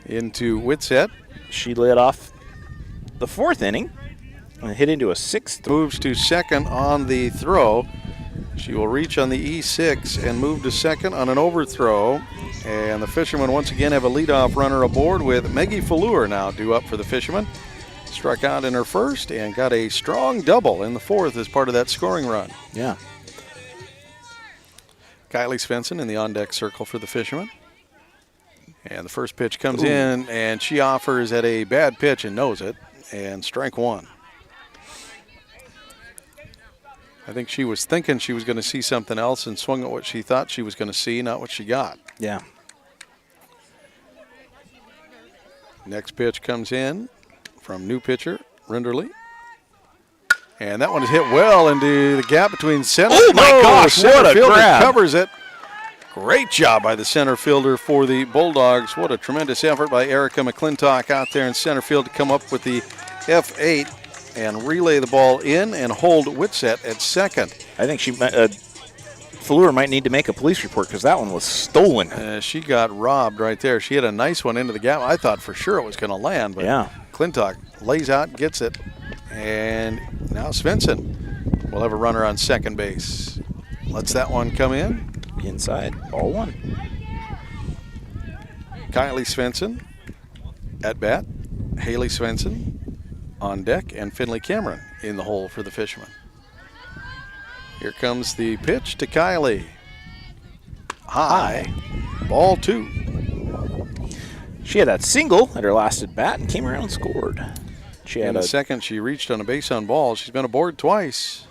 Speaker 2: into Whitsett.
Speaker 3: She led off the fourth inning and hit into a sixth.
Speaker 2: Moves to second on the throw. She will reach on the E6 and move to second on an overthrow. And the Fishermen once again have a leadoff runner aboard with Maggie Fallour now due up for the Fishermen. Struck out in her first and got a strong double in the fourth as part of that scoring run.
Speaker 3: Yeah.
Speaker 2: Kylie Svensson in the on-deck circle for the Fishermen. And the first pitch comes in, and she offers at a bad pitch and knows it. And strike one. I think she was thinking she was going to see something else and swung at what she thought she was going to see, not what she got.
Speaker 3: Yeah.
Speaker 2: Next pitch comes in from new pitcher, Rinderly. And that one is hit well into the gap between center.
Speaker 3: Oh, my gosh, what a
Speaker 2: fielder
Speaker 3: grab.
Speaker 2: Covers it. Great job by the center fielder for the Bulldogs. What a tremendous effort by Erica McClintock out there in center field to come up with the F8 and relay the ball in and hold Whitsett at second.
Speaker 3: I think Fallour might need to make a police report because that one was stolen.
Speaker 2: She got robbed right there. She had a nice one into the gap. I thought for sure it was going to land, but
Speaker 3: yeah.
Speaker 2: McClintock lays out, gets it, and now Svensson will have a runner on second base. Lets that one come in.
Speaker 3: Inside, ball one.
Speaker 2: Kylie Svensson at bat. Haley Svensson on deck, and Finley Cameron in the hole for the Fishermen. Here comes the pitch to Kylie. High. Ball two.
Speaker 3: She had that single at her last at bat and came around and scored.
Speaker 2: In the second, she reached on a base on ball. She's been aboard twice.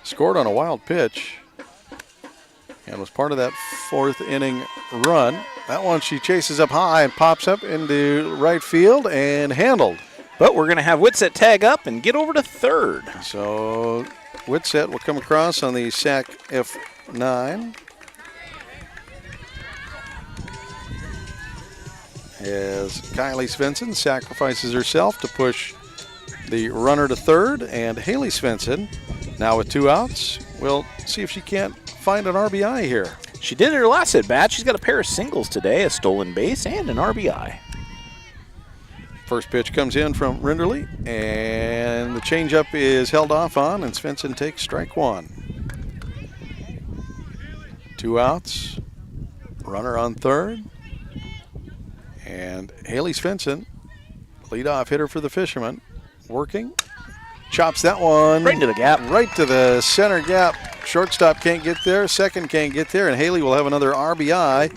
Speaker 2: Scored on a wild pitch. And was part of that fourth inning run. That one she chases up high and pops up into right field and handled.
Speaker 3: But we're going to have Whitsett tag up and get over to third.
Speaker 2: So Whitsett will come across on the sac F9. As Kylie Svensson sacrifices herself to push the runner to third. And Haley Svensson, now with two outs, will see if she can't find an RBI here.
Speaker 3: She did her last at bat. She's got a pair of singles today, a stolen base, and an RBI.
Speaker 2: First pitch comes in from Rinderly, and the changeup is held off on, and Svensson takes strike one. Two outs, runner on third, and Haley Svensson, leadoff hitter for the Fishermen, working. Chops that one.
Speaker 3: Right into the gap.
Speaker 2: Right to the center gap. Shortstop can't get there. Second can't get there. And Haley will have another RBI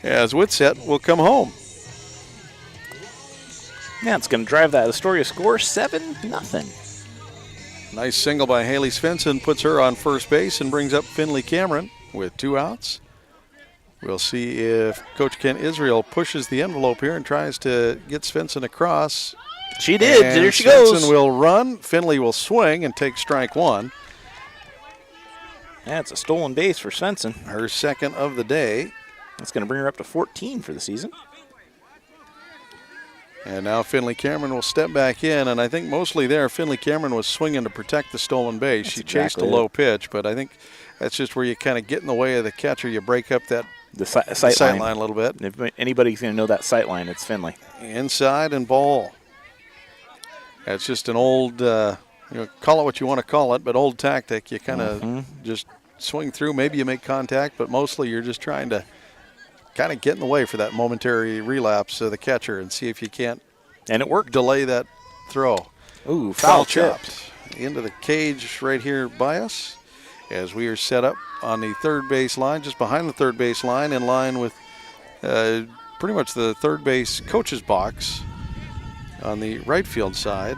Speaker 2: as Whitsett will come home.
Speaker 3: Yeah, it's going to drive that Astoria score 7-0.
Speaker 2: Nice single by Haley Svensson. Puts her on first base and brings up Finley Cameron. with 2 outs. We'll see if Coach Kent Israel pushes the envelope here and tries to get Svensson across.
Speaker 3: She did.
Speaker 2: And
Speaker 3: there she goes.
Speaker 2: Svensson will run. Finley will swing and take strike 1.
Speaker 3: That's a stolen base for Svensson.
Speaker 2: Her second of the day.
Speaker 3: That's going to bring her up to 14 for the season.
Speaker 2: And now Finley Cameron will step back in, and I think mostly there Finley Cameron was swinging to protect the stolen base. She chased a low pitch, but I think that's just where you kind of get in the way of the catcher. You break up that sight line a little bit.
Speaker 3: And if anybody's going to know that sight line, it's Finley.
Speaker 2: Inside and ball. That's just an old, call it what you want to call it, but old tactic. You kind of just swing through. Maybe you make contact, but mostly you're just trying to kind of get in the way for that momentary relapse of the catcher and see if you can't.
Speaker 3: And it worked.
Speaker 2: Delay that throw.
Speaker 3: Ooh, foul
Speaker 2: chopped into the cage right here by us as we are set up on the third base line, just behind the third base line, in line with pretty much the third base coach's box on the right field side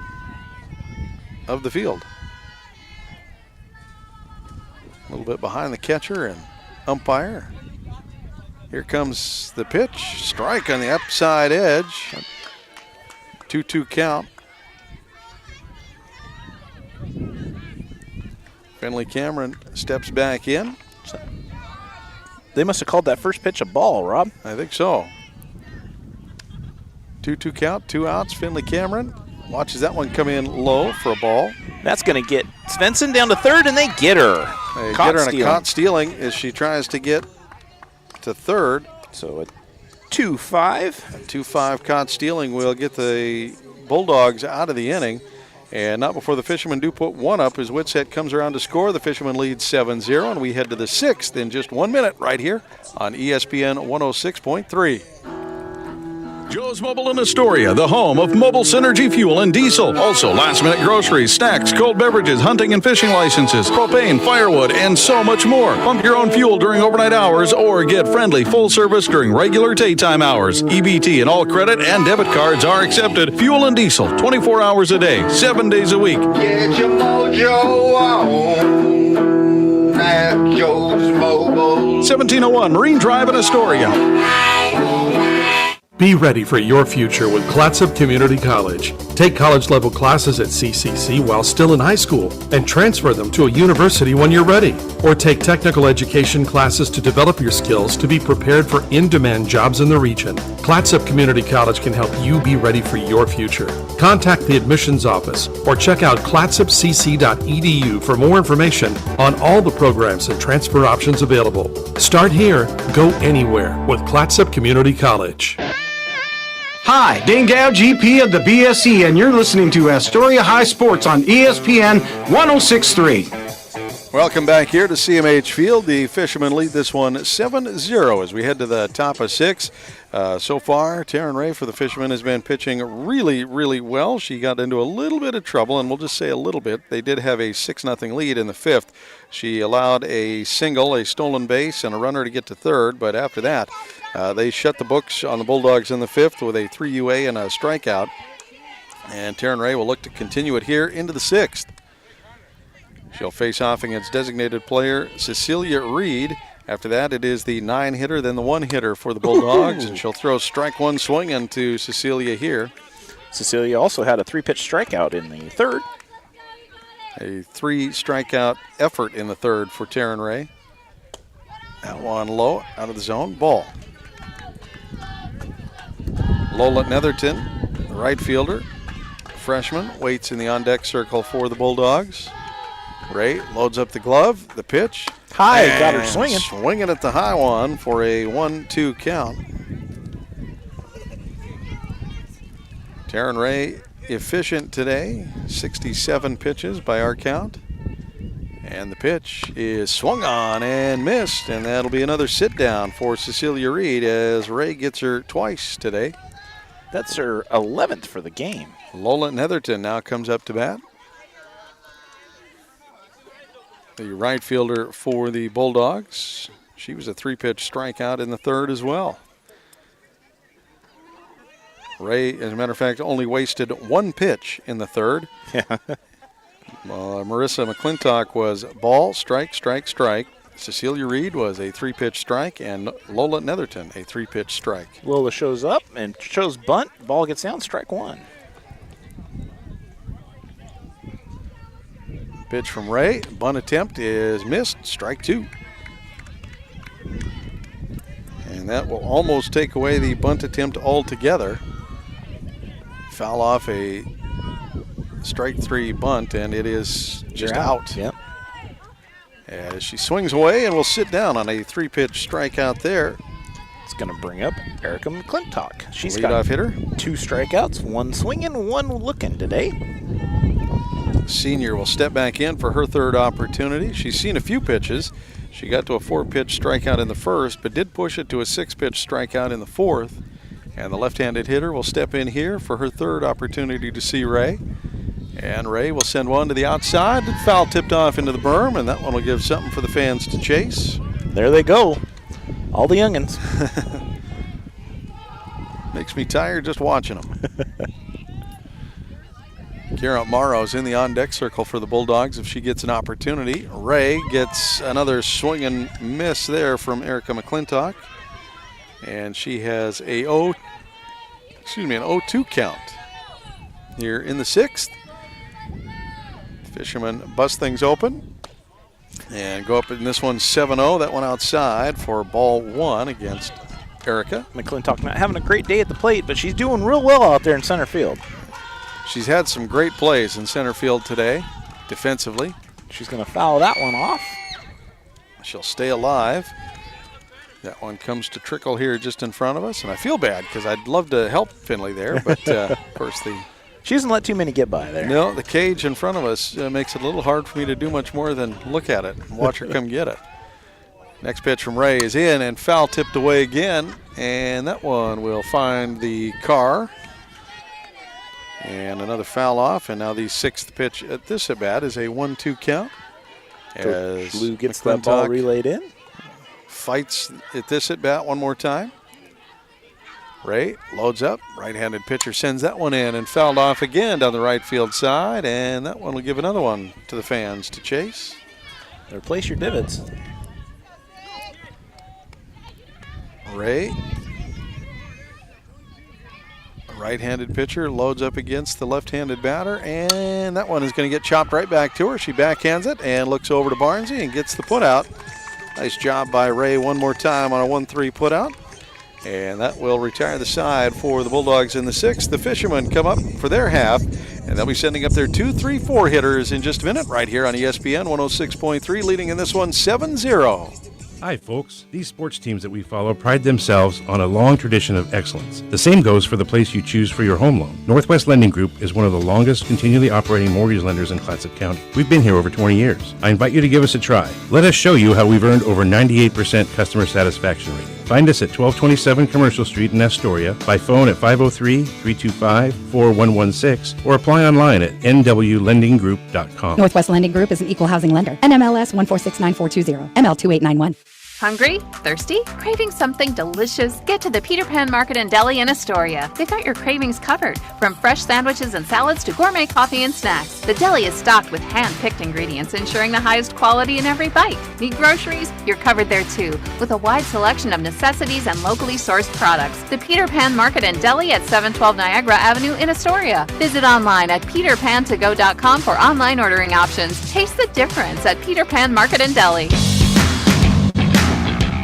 Speaker 2: of the field. A little bit behind the catcher and umpire. Here comes the pitch. Strike on the upside edge. 2-2 count. Finley Cameron steps back in.
Speaker 3: They must have called that first pitch a ball, Rob.
Speaker 2: I think so. 2-2 count, 2 outs. Finley Cameron watches that one come in low for a ball.
Speaker 3: That's going to get Svensson down to third, and they get her.
Speaker 2: They get her in a caught stealing as she tries to get to third.
Speaker 3: So a 2-5.
Speaker 2: A 2-5 caught stealing will get the Bulldogs out of the inning. And not before the Fishermen do put one up as Whitsett comes around to score. The Fishermen lead 7-0, and we head to the 6th in just 1 minute right here on ESPN 106.3.
Speaker 16: Joe's Mobile in Astoria, the home of Mobile Synergy Fuel and Diesel. Also, last-minute groceries, snacks, cold beverages, hunting and fishing licenses, propane, firewood, and so much more. Pump your own fuel during overnight hours or get friendly full service during regular daytime hours. EBT and all credit and debit cards are accepted. Fuel and Diesel, 24 hours a day, 7 days a week.
Speaker 8: Get your mojo on at Joe's Mobile.
Speaker 16: 1701 Marine Drive in Astoria.
Speaker 6: Be ready for your future with Clatsop Community College. Take college-level classes at CCC while still in high school and transfer them to a university when you're ready. Or take technical education classes to develop your skills to be prepared for in-demand jobs in the region. Clatsop Community College can help you be ready for your future. Contact the admissions office or check out clatsopcc.edu for more information on all the programs and transfer options available. Start here, go anywhere with Clatsop Community College.
Speaker 14: Hi, Dane Gouge, GP of the BSE, and you're listening to Astoria High Sports on ESPN 106.3.
Speaker 2: Welcome back here to CMH Field. The Fishermen lead this one 7-0 as we head to the top of 6. So far, Taryn Ray for the Fishermen has been pitching really, really well. She got into a little bit of trouble, and we'll just say a little bit. They did have a 6-0 lead in the 5th. She allowed a single, a stolen base, and a runner to get to third, but after that, they shut the books on the Bulldogs in the 5th with a 3 UA and a strikeout. And Taryn Ray will look to continue it here into the 6th. She'll face off against designated player Cecilia Reed. After that, it is the 9-hitter, then the 1-hitter for the Bulldogs, and she'll throw strike 1 swinging to Cecilia here.
Speaker 3: Cecilia also had a 3-pitch strikeout in the 3rd.
Speaker 2: A 3-strikeout effort in the 3rd for Taryn Ray. That one low, out of the zone, ball. Lola Netherton, the right fielder, freshman, waits in the on-deck circle for the Bulldogs. Ray loads up the glove, the pitch.
Speaker 3: High, got her swinging.
Speaker 2: Swinging at the high one for a 1-2 count. Taryn Ray efficient today, 67 pitches by our count. And the pitch is swung on and missed, and that'll be another sit down for Cecilia Reed as Ray gets her twice today.
Speaker 3: That's her 11th for the game.
Speaker 2: Lola Netherton now comes up to bat. The right fielder for the Bulldogs. She was a 3-pitch strikeout in the 3rd as well. Ray, as a matter of fact, only wasted 1 pitch in the 3rd.
Speaker 3: Yeah.
Speaker 2: Marissa McClintock was ball, strike, strike, strike. Cecilia Reed was a 3-pitch strike, and Lola Netherton a 3-pitch strike.
Speaker 3: Lola shows up and shows bunt. Ball gets down, strike one.
Speaker 2: Pitch from Ray. Bunt attempt is missed. Strike two. And that will almost take away the bunt attempt altogether. Foul off a strike three bunt, and it is just out.
Speaker 3: Yep.
Speaker 2: As she swings away and will sit down on a 3-pitch strikeout there.
Speaker 3: It's going to bring up Erica McClintock. She's
Speaker 2: Leadoff
Speaker 3: got
Speaker 2: hitter.
Speaker 3: 2 strikeouts, 1 swinging, 1 looking today.
Speaker 2: Senior will step back in for her third opportunity. She's seen a few pitches. She got to a 4-pitch strikeout in the first, but did push it to a 6-pitch strikeout in the fourth. And the left-handed hitter will step in here for her third opportunity to see Ray. And Ray will send one to the outside. Foul tipped off into the berm, and that one will give something for the fans to chase.
Speaker 3: There they go. All the youngins.
Speaker 2: Makes me tired just watching them. Kira Morrow's in the on-deck circle for the Bulldogs if she gets an opportunity. Ray gets another swing and miss there from Erica McClintock. And she has an 0-2 count here in the sixth. Fishermen bust things open and go up in this one 7-0. That one outside for ball one against Erica.
Speaker 3: McClintock not having a great day at the plate, but she's doing real well out there in center field.
Speaker 2: She's had some great plays in center field today, defensively.
Speaker 3: She's going to foul that one off.
Speaker 2: She'll stay alive. That one comes to trickle here just in front of us, and I feel bad because I'd love to help Finley there, but of course
Speaker 3: she doesn't let too many get by there.
Speaker 2: No, the cage in front of us makes it a little hard for me to do much more than look at it and watch her come get it. Next pitch from Ray is in and foul tipped away again, and that one will find the car. And another foul off, and now the sixth pitch at this at-bat is a 1-2 count. As
Speaker 3: Lou gets that ball relayed in.
Speaker 2: Fights at this at-bat one more time. Ray loads up, right-handed pitcher sends that one in and fouled off again down the right field side, and that one will give another one to the fans to chase.
Speaker 3: Replace your divots.
Speaker 2: Ray, right-handed pitcher, loads up against the left-handed batter, and that one is going to get chopped right back to her. She backhands it and looks over to Barnsey and gets the putout. Nice job by Ray one more time on a 1-3 putout. And that will retire the side for the Bulldogs in the sixth. The Fishermen come up for their half, and they'll be sending up their 2-3-4 hitters in just a minute right here on ESPN 106.3, leading in this one 7-0.
Speaker 9: Hi, folks. These sports teams that we follow pride themselves on a long tradition of excellence. The same goes for the place you choose for your home loan. Northwest Lending Group is one of the longest continually operating mortgage lenders in Clatsop County. We've been here over 20 years. I invite you to give us a try. Let us show you how we've earned over 98% customer satisfaction rate. Find us at 1227 Commercial Street in Astoria, by phone at 503-325-4116, or apply online at nwlendinggroup.com.
Speaker 10: Northwest Lending Group is an equal housing lender. NMLS 1469420, ML2891.
Speaker 12: Hungry? Thirsty? Craving something delicious? Get to the Peter Pan Market and Deli in Astoria. They've got your cravings covered, from fresh sandwiches and salads to gourmet coffee and snacks. The deli is stocked with hand-picked ingredients, ensuring the highest quality in every bite. Need groceries? You're covered there too, with a wide selection of necessities and locally sourced products. The Peter Pan Market and Deli at 712 Niagara Avenue in Astoria. Visit online at peterpantogo.com for online ordering options. Taste the difference at Peter Pan Market and Deli.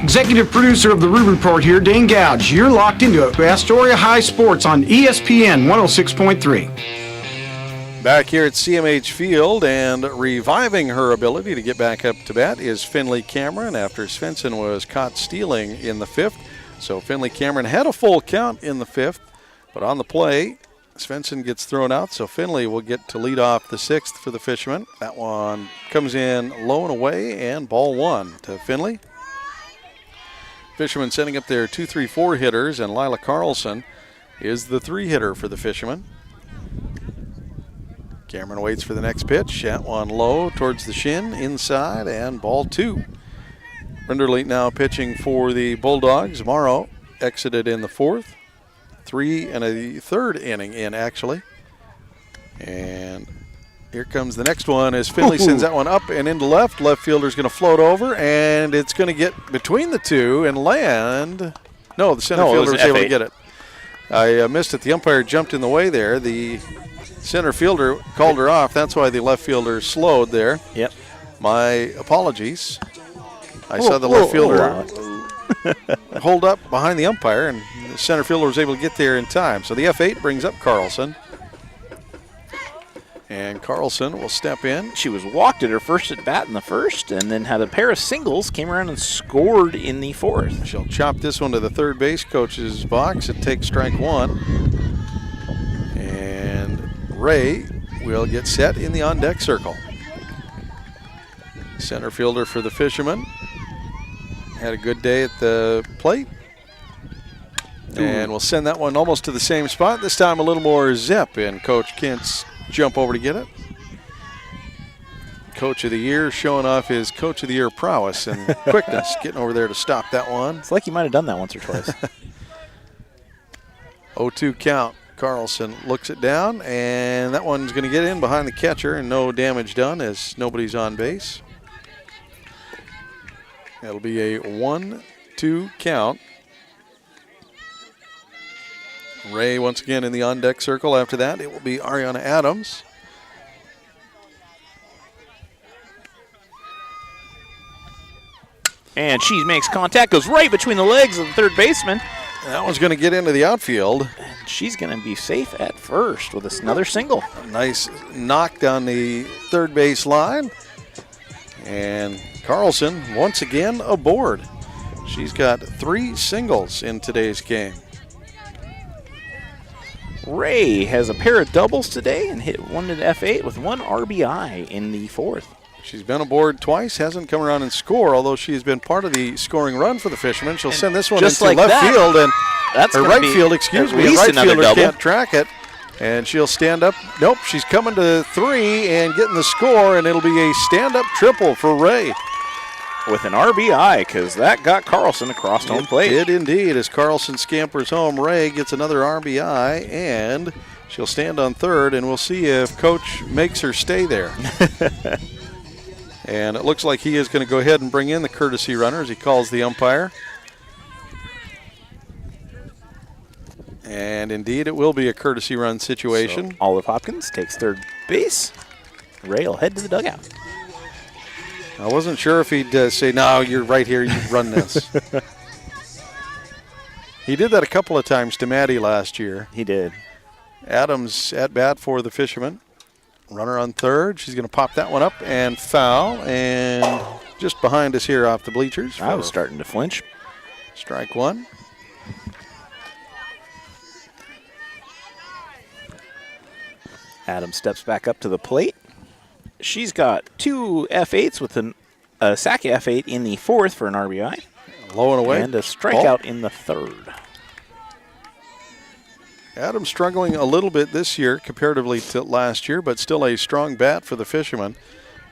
Speaker 14: Executive producer of the Rube Report here, Dane Gouge. You're locked into Astoria High Sports on ESPN 106.3.
Speaker 2: Back here at CMH Field and reviving her ability to get back up to bat is Finley Cameron after Svensson was caught stealing in the fifth. So Finley Cameron had a full count in the fifth, but on the play, Svensson gets thrown out, so Finley will get to lead off the sixth for the Fishermen. That one comes in low and away, and ball one to Finley. Fishermen sending up their 2-3-4 hitters, and Lila Carlson is the 3-hitter for the Fishermen. Cameron waits for the next pitch. That one low towards the shin, inside, and ball two. Rinderle now pitching for the Bulldogs. Morrow exited in the fourth. 3 and a third inning in, actually. And Here comes the next one as Finley sends that one up and into left. Left fielder's going to float over, and it's going to get between the two and land. No, the center fielder was able to get it. I missed it. The umpire jumped in the way there. The center fielder called her off. That's why the left fielder slowed there.
Speaker 3: Yep.
Speaker 2: My apologies. I saw the left fielder hold up behind the umpire, and the center fielder was able to get there in time. So the F8 brings up Carlson. And Carlson will step in.
Speaker 3: She was walked at her first at bat in the first, and then had a pair of singles, came around and scored in the fourth.
Speaker 2: She'll chop this one to the third base coach's box and take strike one. And Ray will get set in the on-deck circle. Center fielder for the Fishermen. Had a good day at the plate. And we'll send that one almost to the same spot. This time a little more zip, and Coach Kent's jump over to get it. Coach of the Year showing off his Coach of the Year prowess and quickness, getting over there to stop that one.
Speaker 3: It's like he might have done that once or twice.
Speaker 2: 0-2 count. Carlson looks it down, and that one's going to get in behind the catcher, and no damage done as nobody's on base. That'll be a 1-2 count. Ray once again in the on-deck circle. After that, it will be Ariana Adams.
Speaker 3: And she makes contact, goes right between the legs of the third baseman.
Speaker 2: That one's going to get into the outfield.
Speaker 3: And she's going to be safe at first with another single.
Speaker 2: Nice knock down the third base line. And Carlson once again aboard. She's got 3 singles in today's game.
Speaker 3: Ray has a pair of doubles today and hit one to the F8 with 1 RBI in the fourth.
Speaker 2: She's been aboard twice, hasn't come around and score, although she's been part of the scoring run for the Fishermen. She'll send this one into left field, and or right field, excuse me. Right fielder can't track it, and she'll stand up. Nope, she's coming to 3 and getting the score, and it'll be a stand-up triple for Ray.
Speaker 3: With an RBI, because that got Carlson across home plate.
Speaker 2: It did indeed. As Carlson scampers home, Ray gets another RBI, and she'll stand on third, and we'll see if Coach makes her stay there. And it looks like he is going to go ahead and bring in the courtesy runner as he calls the umpire. And indeed, it will be a courtesy run situation.
Speaker 3: So Olive Hopkins takes third base. Ray will head to the dugout.
Speaker 2: I wasn't sure if he'd say, no, you're right here, you run this. He did that a couple of times to Maddie last year.
Speaker 3: He did.
Speaker 2: Adams at bat for the Fishermen. Runner on third. She's going to pop that one up and foul. And just behind us here off the bleachers.
Speaker 3: I was starting to flinch.
Speaker 2: Strike one.
Speaker 3: Adams steps back up to the plate. She's got 2 F8s with a sack F8 in the fourth for an RBI.
Speaker 2: Low and away.
Speaker 3: And a strikeout in the third.
Speaker 2: Adams struggling a little bit this year comparatively to last year, but still a strong bat for the Fishermen.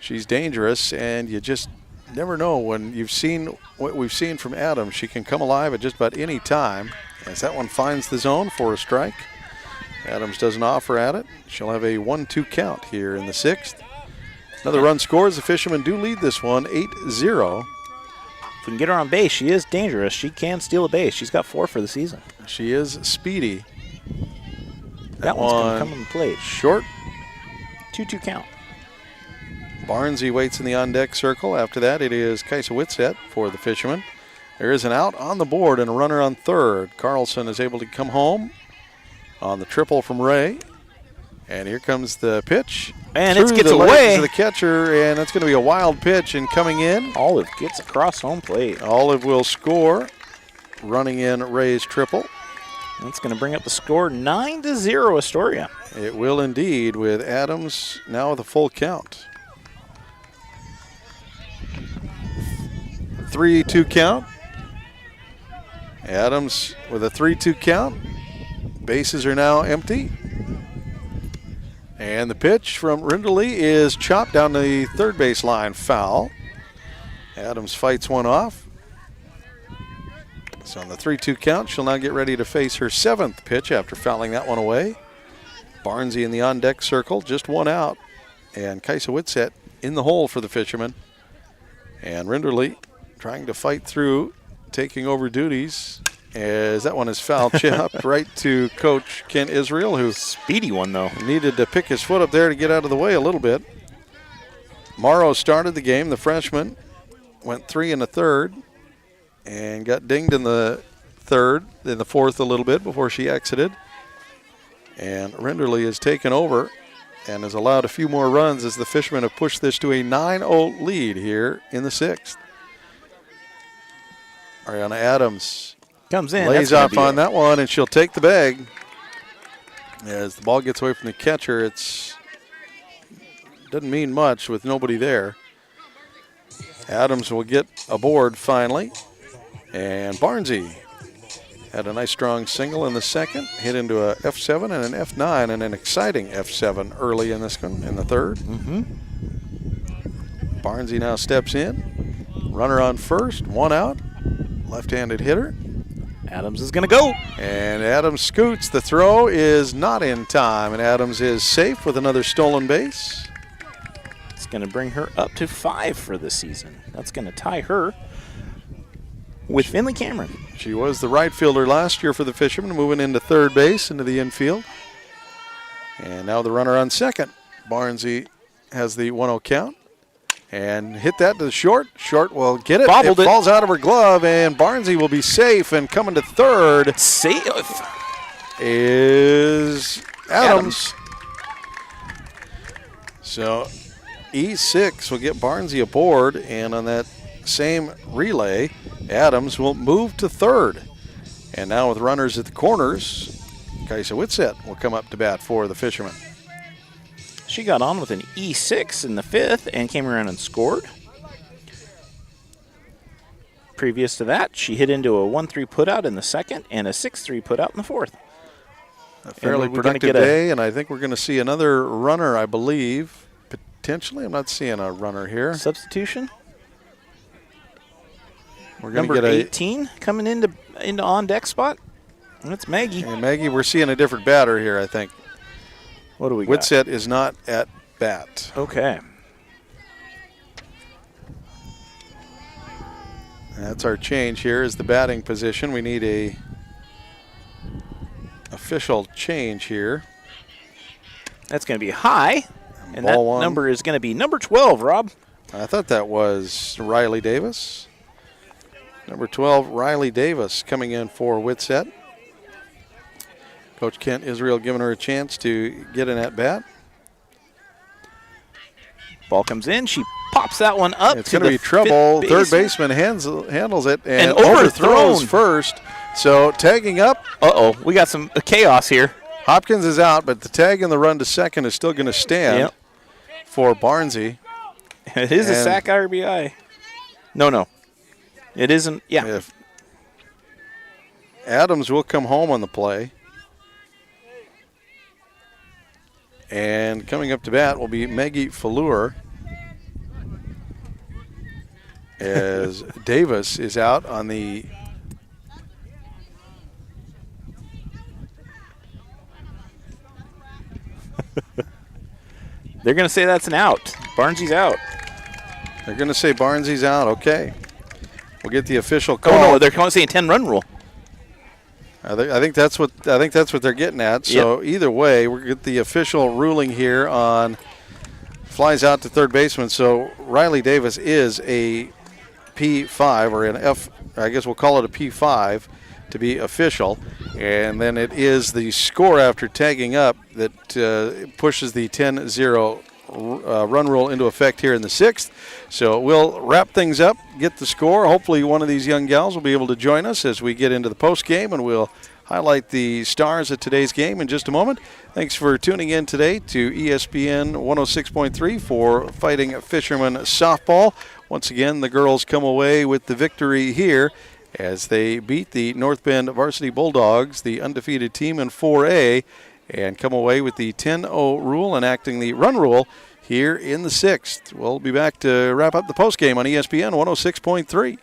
Speaker 2: She's dangerous, and you just never know when you've seen what we've seen from Adams. She can come alive at just about any time. As that one finds the zone for a strike. Adams doesn't offer at it. She'll have a 1-2 count here in the sixth. Another run scores. The Fishermen do lead this one 8-0.
Speaker 3: If we can get her on base, she is dangerous. She can steal a base. She's got 4 for the season.
Speaker 2: She is speedy.
Speaker 3: That one's going to come on the plate.
Speaker 2: Short.
Speaker 3: 2-2 count.
Speaker 2: Barnesy waits in the on-deck circle. After that, it is Kaisa Whitsett for the Fishermen. There is an out on the board and a runner on third. Carlson is able to come home on the triple from Ray. And here comes the pitch.
Speaker 3: And it gets away
Speaker 2: to the catcher, and it's going to be a wild pitch. And coming in,
Speaker 3: Olive gets across home plate.
Speaker 2: Olive will score, running in Ray's triple.
Speaker 3: That's going to bring up the score 9-0 Astoria.
Speaker 2: It will indeed, with Adams now with a full count. 3-2 count. Adams with a 3-2 count. Bases are now empty. And the pitch from Rinderly is chopped down the third base line, foul. Adams fights one off. So on the 3-2 count, she'll now get ready to face her 7th pitch after fouling that one away. Barnesy in the on-deck circle, just one out. And Kaisa Whitsett in the hole for the Fishermen. And Rinderly trying to fight through, taking over duties, as that one is foul chipped right to Coach Kent Israel, who
Speaker 3: speedy one though
Speaker 2: needed to pick his foot up there to get out of the way a little bit. Morrow started the game. The freshman went 3 in the third and got dinged in the fourth a little bit before she exited. And Rinderly has taken over and has allowed a few more runs as the Fishermen have pushed this to a 9-0 lead here in the sixth. Ariana Adams
Speaker 3: comes in,
Speaker 2: lays off on that one, and she'll take the bag. As the ball gets away from the catcher, it's doesn't mean much with nobody there. Adams will get aboard finally. And Barnsey had a nice strong single in the second, hit into a F7 and an F9 and an exciting F7 early in this one, in the third. Barnsey now steps in. Runner on first, one out. Left-handed hitter.
Speaker 3: Adams is going to go.
Speaker 2: And Adams scoots. The throw is not in time, and Adams is safe with another stolen base.
Speaker 3: It's going to bring her up to 5 for the season. That's going to tie her with Finley Cameron.
Speaker 2: She was the right fielder last year for the Fishermen, moving into third base, into the infield. And now the runner on second. Barnsey has the 1-0 count. And hit that to the short. Short will get it.
Speaker 3: Bobbled
Speaker 2: it falls out of her glove, and Barnsey will be safe. And coming to third is Adams. So E6 will get Barnsey aboard, and on that same relay, Adams will move to third. And now with runners at the corners, Kaisa Whitsett will come up to bat for the Fishermen.
Speaker 3: She got on with an E6 in the fifth and came around and scored. Previous to that, she hit into a 1-3 putout in the second and a 6-3 putout in the fourth.
Speaker 2: A fairly productive day, and I think we're going to see another runner, I believe. Potentially, I'm not seeing a runner here.
Speaker 3: Substitution?
Speaker 2: We're going to
Speaker 3: Number
Speaker 2: get
Speaker 3: 18 coming into on-deck spot. And it's Maggie.
Speaker 2: And Maggie, we're seeing a different batter here, I think.
Speaker 3: What do we got?
Speaker 2: Whitsett is not at bat.
Speaker 3: Okay.
Speaker 2: That's our change here is the batting position. We need a official change here.
Speaker 3: That's going to be high. And
Speaker 2: Ball
Speaker 3: that
Speaker 2: one.
Speaker 3: number is going to be number 12, Rob.
Speaker 2: I thought that was Riley Davis. Number 12, Riley Davis coming in for Whitsett. Coach Kent Israel giving her a chance to get an at-bat.
Speaker 3: Ball comes in. She pops that one up.
Speaker 2: It's going to be trouble. Third baseman handles it and
Speaker 3: overthrown
Speaker 2: overthrows first. So tagging up.
Speaker 3: Uh-oh. We got some chaos here.
Speaker 2: Hopkins is out, but the tag and the run to second is still going to stand for Barnsey.
Speaker 3: It is a sack RBI. No. It isn't. Yeah.
Speaker 2: If Adams will come home on the play. And coming up to bat will be Maggie Fallure, as Davis is out on the
Speaker 3: They're going to say that's an out. Barnsey's out.
Speaker 2: They're going to say Barnsey's out. Okay. We'll get the official call.
Speaker 3: Oh, no, they're saying 10-run rule.
Speaker 2: I think that's what they're getting at. So either way, we'll get the official ruling here on flies out to third baseman. So Riley Davis is a P5 or an F. I guess we'll call it a P5 to be official, and then it is the score after tagging up that pushes the 10-0 run rule into effect here in the sixth. So we'll wrap things up, get the score. Hopefully one of these young gals will be able to join us as we get into the post game, and we'll highlight the stars of today's game in just a moment. Thanks for tuning in today to ESPN 106.3 for Fighting Fishermen Softball. Once again, the girls come away with the victory here as they beat the North Bend Varsity Bulldogs, the undefeated team in 4A, and come away with the 10-0 rule, enacting the run rule here in the sixth. We'll be back to wrap up the postgame on ESPN 106.3.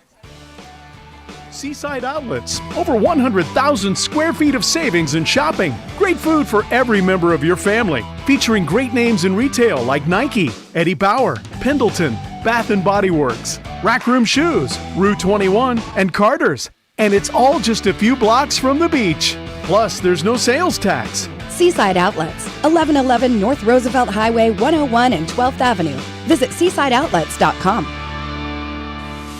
Speaker 15: Seaside Outlets. Over 100,000 square feet of savings and shopping. Great food for every member of your family. featuring great names in retail like Nike, Eddie Bauer, Pendleton, Bath & Body Works, Rack Room Shoes, Rue 21, and Carter's. And it's all just a few blocks from the beach. Plus, there's no sales tax.
Speaker 10: Seaside Outlets, 1111 North Roosevelt Highway 101 and 12th Avenue. Visit seasideoutlets.com.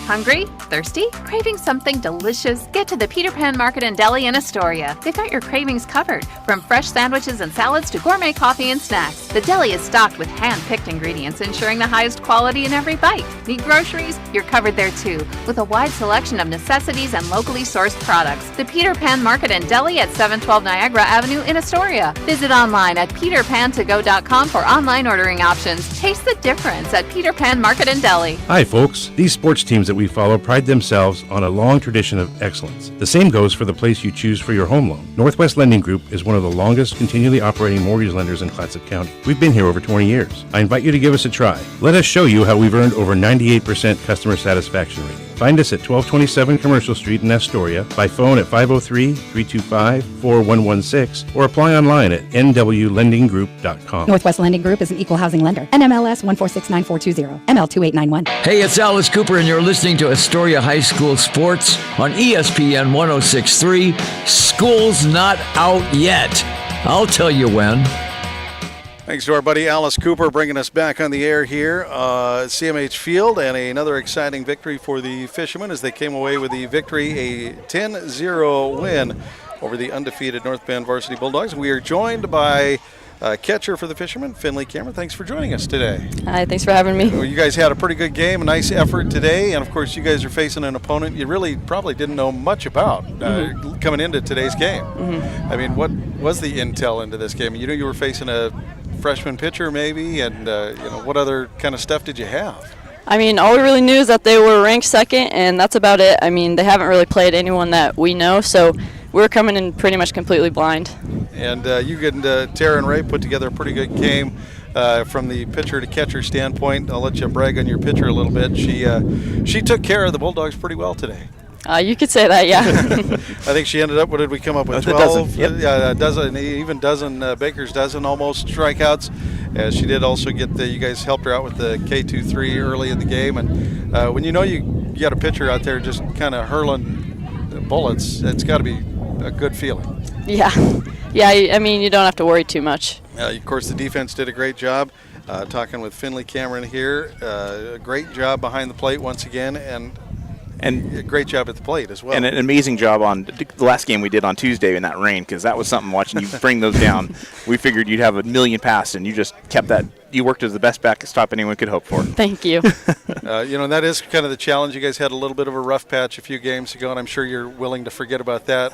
Speaker 12: Hungry? Thirsty? Craving something delicious? Get to the Peter Pan Market and Deli in Astoria. They've got your cravings covered, from fresh sandwiches and salads to gourmet coffee and snacks. The deli is stocked with hand-picked ingredients, ensuring the highest quality in every bite. Need groceries? You're covered there too, with a wide selection of necessities and locally sourced products. The Peter Pan Market and Deli at 712 Niagara Avenue in Astoria. Visit online at peterpantogo.com for online ordering options. Taste the difference at Peter Pan Market and Deli.
Speaker 9: Hi, folks. These sports teams that we follow pride themselves on a long tradition of excellence. The same goes for the place you choose for your home loan. Northwest Lending Group is one of the longest continually operating mortgage lenders in Clatsop County. We've been here over 20 years. I invite you to give us a try. Let us show you how we've earned over 98% customer satisfaction rating. Find us at 1227 Commercial Street in Astoria, by phone at 503-325-4116, or apply online at nwlendinggroup.com.
Speaker 10: Northwest Lending Group is an equal housing lender. NMLS 1469420, ML2891.
Speaker 11: Hey, it's Alice Cooper, and you're listening to Astoria High School Sports on ESPN 1063. School's not out yet. I'll tell you when.
Speaker 2: Thanks to our buddy Alice Cooper bringing us back on the air here at CMH Field, and another exciting victory for the Fishermen as they came away with the victory, a 10-0 win over the undefeated North Bend Varsity Bulldogs. We are joined by catcher for the Fishermen, Finley Cameron. Thanks for joining us today.
Speaker 17: Hi, thanks for having me.
Speaker 2: Well, you guys had a pretty good game, a nice effort today, and of course you guys are facing an opponent you really probably didn't know much about coming into today's game. I mean, what was the intel into this game? You knew you were facing a freshman pitcher maybe, and what other kind of stuff did you have?
Speaker 17: I mean, all we really knew is that they were ranked second, and that's about it. I mean, they haven't really played anyone that we know, so we're coming in pretty much completely blind. And
Speaker 2: you and Tara and Ray put together a pretty good game from the pitcher to catcher standpoint. I'll let you brag on your pitcher a little bit. She took care of the Bulldogs pretty well today.
Speaker 17: You could say that, yeah.
Speaker 2: I think she ended up, what did we come up with, 12? A dozen, even dozen, Baker's dozen almost strikeouts. She did also get you guys helped her out with the K2-3 early in the game. And when you know you got a pitcher out there just kind of hurling bullets, it's got to be a good feeling.
Speaker 17: Yeah. Yeah, I mean, you don't have to worry too much.
Speaker 2: Of course, the defense did a great job. Talking with Finley Cameron here. A great job behind the plate once again, and a great job at the plate as well.
Speaker 3: And an amazing job on the last game we did on Tuesday in that rain, because that was something watching you bring those down. We figured you'd have a million passes, and you just kept that. You worked as the best backstop anyone could hope for.
Speaker 17: Thank you.
Speaker 2: That is kind of the challenge. You guys had a little bit of a rough patch a few games ago, and I'm sure you're willing to forget about that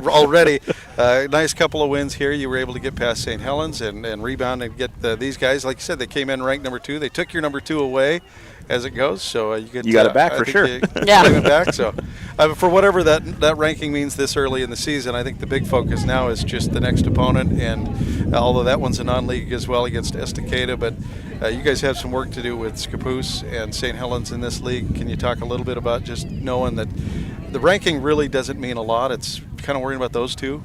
Speaker 2: already. Nice couple of wins here. You were able to get past St. Helens and rebound and get these guys. Like you said, they came in ranked number 2. They took your number 2 away as it goes, so you got
Speaker 3: it back for sure.
Speaker 2: Yeah, it back. So for whatever that ranking means this early in the season, I think the big focus now is just the next opponent. And although that one's a non-league as well against Estacada, but you guys have some work to do with Scappoose and St. Helens in this league. Can you talk a little bit about just knowing that the ranking really doesn't mean a lot? It's kind of worrying about those two.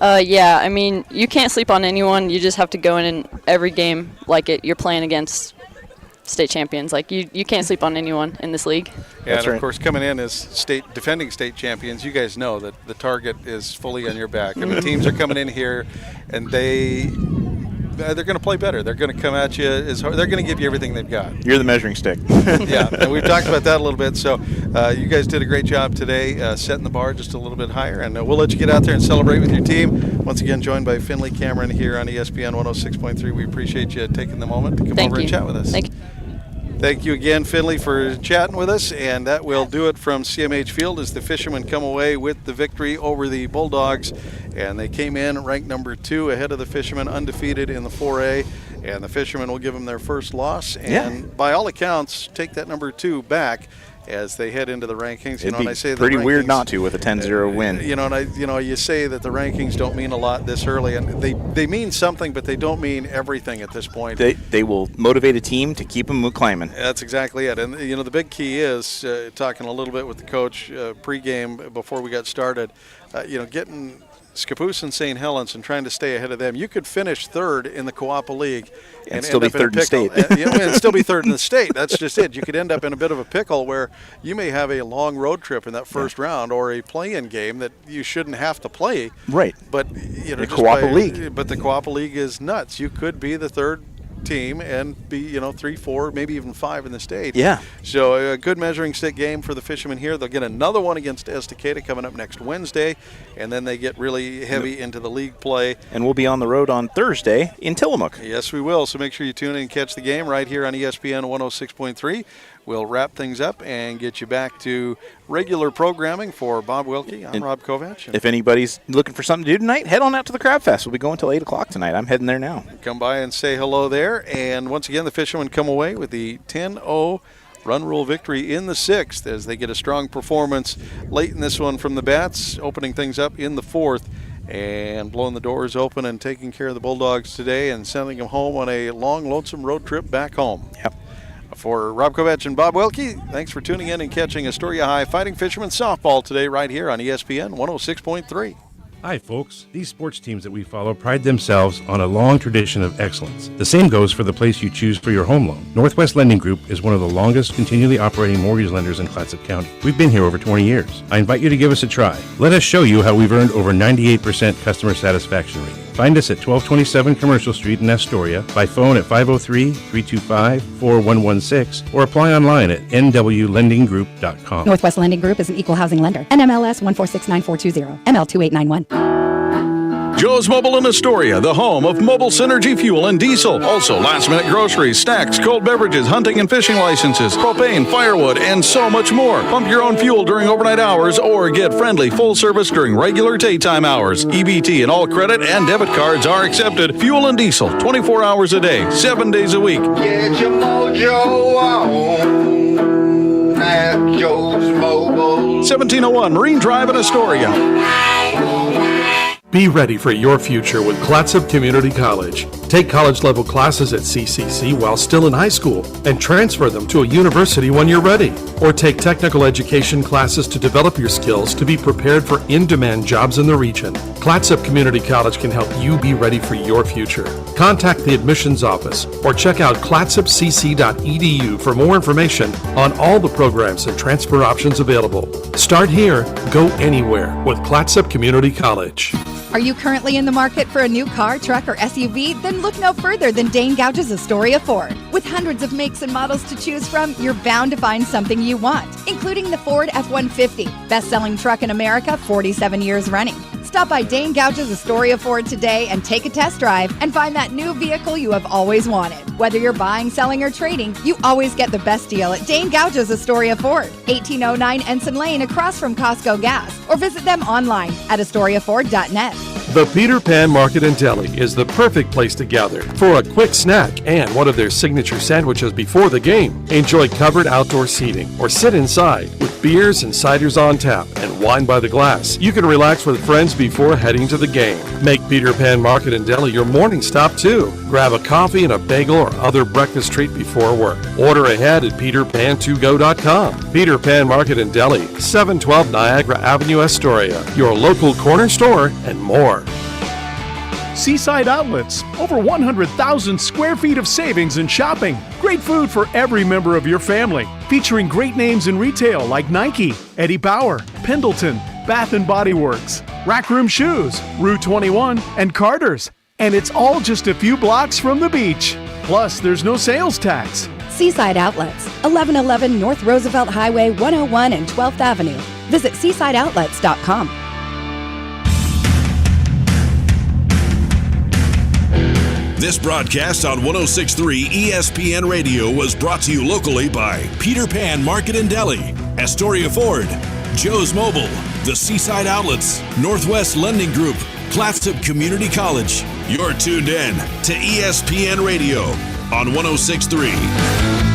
Speaker 17: Yeah, I mean, you can't sleep on anyone. You just have to go in every game like you're playing against state champions. Like you can't sleep on anyone in this league.
Speaker 2: Yeah, and of course, coming in as defending state champions, you guys know that the target is fully on your back. I mean, teams are coming in here, and they're going to play better. They're going to come at you as hard. They're going to give you everything they've got.
Speaker 3: You're the measuring stick.
Speaker 2: Yeah, and we've talked about that a little bit. So you guys did a great job today, setting the bar just a little bit higher. And we'll let you get out there and celebrate with your team. Once again, joined by Finley Cameron here on ESPN 106.3. We appreciate you taking the moment to come over and chat with us. Thank you again, Finley, for chatting with us, and that will do it from CMH Field as the Fishermen come away with the victory over the Bulldogs, and they came in ranked number 2 ahead of the Fishermen, undefeated in the 4A, and the Fishermen will give them their first loss, and by all accounts, take that number 2 back as they head into the rankings.
Speaker 3: It'd be pretty weird not to with a 10-0 win.
Speaker 2: You say that the rankings don't mean a lot this early, and they mean something, but they don't mean everything at this point.
Speaker 3: They will motivate a team to keep them climbing.
Speaker 2: That's exactly it. And the big key is talking a little bit with the coach pregame before we got started. getting Scappoose and St. Helens and trying to stay ahead of them. You could finish third in the Coapa League
Speaker 3: and still be third in the state.
Speaker 2: and still be third in the state. That's just it. You could end up in a bit of a pickle where you may have a long road trip in that first round or a play-in game that you shouldn't have to play.
Speaker 3: Right.
Speaker 2: But
Speaker 3: the Coapa League.
Speaker 2: But the Coapa League is nuts. You could be the third team and be 3, 4, maybe even 5 in the state.
Speaker 3: Yeah.
Speaker 2: So a good measuring stick game for the Fishermen here. They'll get another one against Estacada coming up next Wednesday, and then they get really heavy into the league play.
Speaker 3: And we'll be on the road on Thursday in Tillamook.
Speaker 2: Yes, we will. So make sure you tune in and catch the game right here on ESPN 106.3. We'll wrap things up and get you back to regular programming. For Bob Wilkie, I'm Rob Kovach.
Speaker 3: If anybody's looking for something to do tonight, head on out to the Crab Fest. We'll be going until 8 o'clock tonight. I'm heading there now.
Speaker 2: Come by and say hello there. And once again, the Fishermen come away with the 10-0 run rule victory in the 6th as they get a strong performance late in this one from the Bats, opening things up in the 4th. And blowing the doors open and taking care of the Bulldogs today and sending them home on a long, lonesome road trip back home.
Speaker 3: Yep.
Speaker 2: For Rob Kovach and Bob Wilkie, thanks for tuning in and catching Astoria High Fighting Fishermen softball today right here on ESPN 106.3.
Speaker 9: Hi, folks. These sports teams that we follow pride themselves on a long tradition of excellence. The same goes for the place you choose for your home loan. Northwest Lending Group is one of the longest continually operating mortgage lenders in Clatsop County. We've been here over 20 years. I invite you to give us a try. Let us show you how we've earned over 98% customer satisfaction rating. Find us at 1227 Commercial Street in Astoria, by phone at 503-325-4116, or apply online at nwlendinggroup.com.
Speaker 10: Northwest Lending Group is an equal housing lender. NMLS 1469420, ML2891.
Speaker 16: Joe's Mobile in Astoria, the home of mobile synergy fuel and diesel. Also, last-minute groceries, snacks, cold beverages, hunting and fishing licenses, propane, firewood, and so much more. Pump your own fuel during overnight hours or get friendly full service during regular daytime hours. EBT and all credit and debit cards are accepted. Fuel and diesel, 24 hours a day, 7 days a week.
Speaker 8: Get your mojo on at Joe's Mobile.
Speaker 16: 1701 Marine Drive in Astoria.
Speaker 6: Be ready for your future with Clatsop Community College. Take college-level classes at CCC while still in high school and transfer them to a university when you're ready. Or take technical education classes to develop your skills to be prepared for in-demand jobs in the region. Clatsop Community College can help you be ready for your future. Contact the admissions office or check out clatsopcc.edu for more information on all the programs and transfer options available. Start here, go anywhere with Clatsop Community College.
Speaker 5: Are you currently in the market for a new car, truck, or SUV? Then look no further than Dane Gouge's Astoria Ford. With hundreds of makes and models to choose from, you're bound to find something you want, including the Ford F-150, best-selling truck in America, 47 years running. Stop by Dane Gouge's Astoria Ford today and take a test drive and find that new vehicle you have always wanted. Whether you're buying, selling, or trading, you always get the best deal at Dane Gouge's Astoria Ford, 1809 Ensign Lane across from Costco Gas, or visit them online at AstoriaFord.net.
Speaker 6: The Peter Pan Market and Deli is the perfect place to gather for a quick snack and one of their signature sandwiches before the game. Enjoy covered outdoor seating or sit inside with beers and ciders on tap and wine by the glass. You can relax with friends before heading to the game. Make Peter Pan Market and Deli your morning stop too. Grab a coffee and a bagel or other breakfast treat before work. Order ahead at peterpan2go.com. Peter Pan Market and Deli, 712 Niagara Avenue, Astoria. Your local corner store and more.
Speaker 15: Seaside Outlets, over 100,000 square feet of savings and shopping. Great food for every member of your family, featuring great names in retail like Nike, Eddie Bauer, Pendleton, Bath & Body Works, Rack Room Shoes, Rue 21, and Carter's. And it's all just a few blocks from the beach. Plus, there's no sales tax.
Speaker 10: Seaside Outlets, 1111 North Roosevelt Highway 101 and 12th Avenue. Visit seasideoutlets.com.
Speaker 1: This broadcast on 106.3 ESPN Radio was brought to you locally by Peter Pan Market and Deli, Astoria Ford, Joe's Mobile, the Seaside Outlets, Northwest Lending Group, Clatsop Community College. You're tuned in to ESPN Radio on 106.3.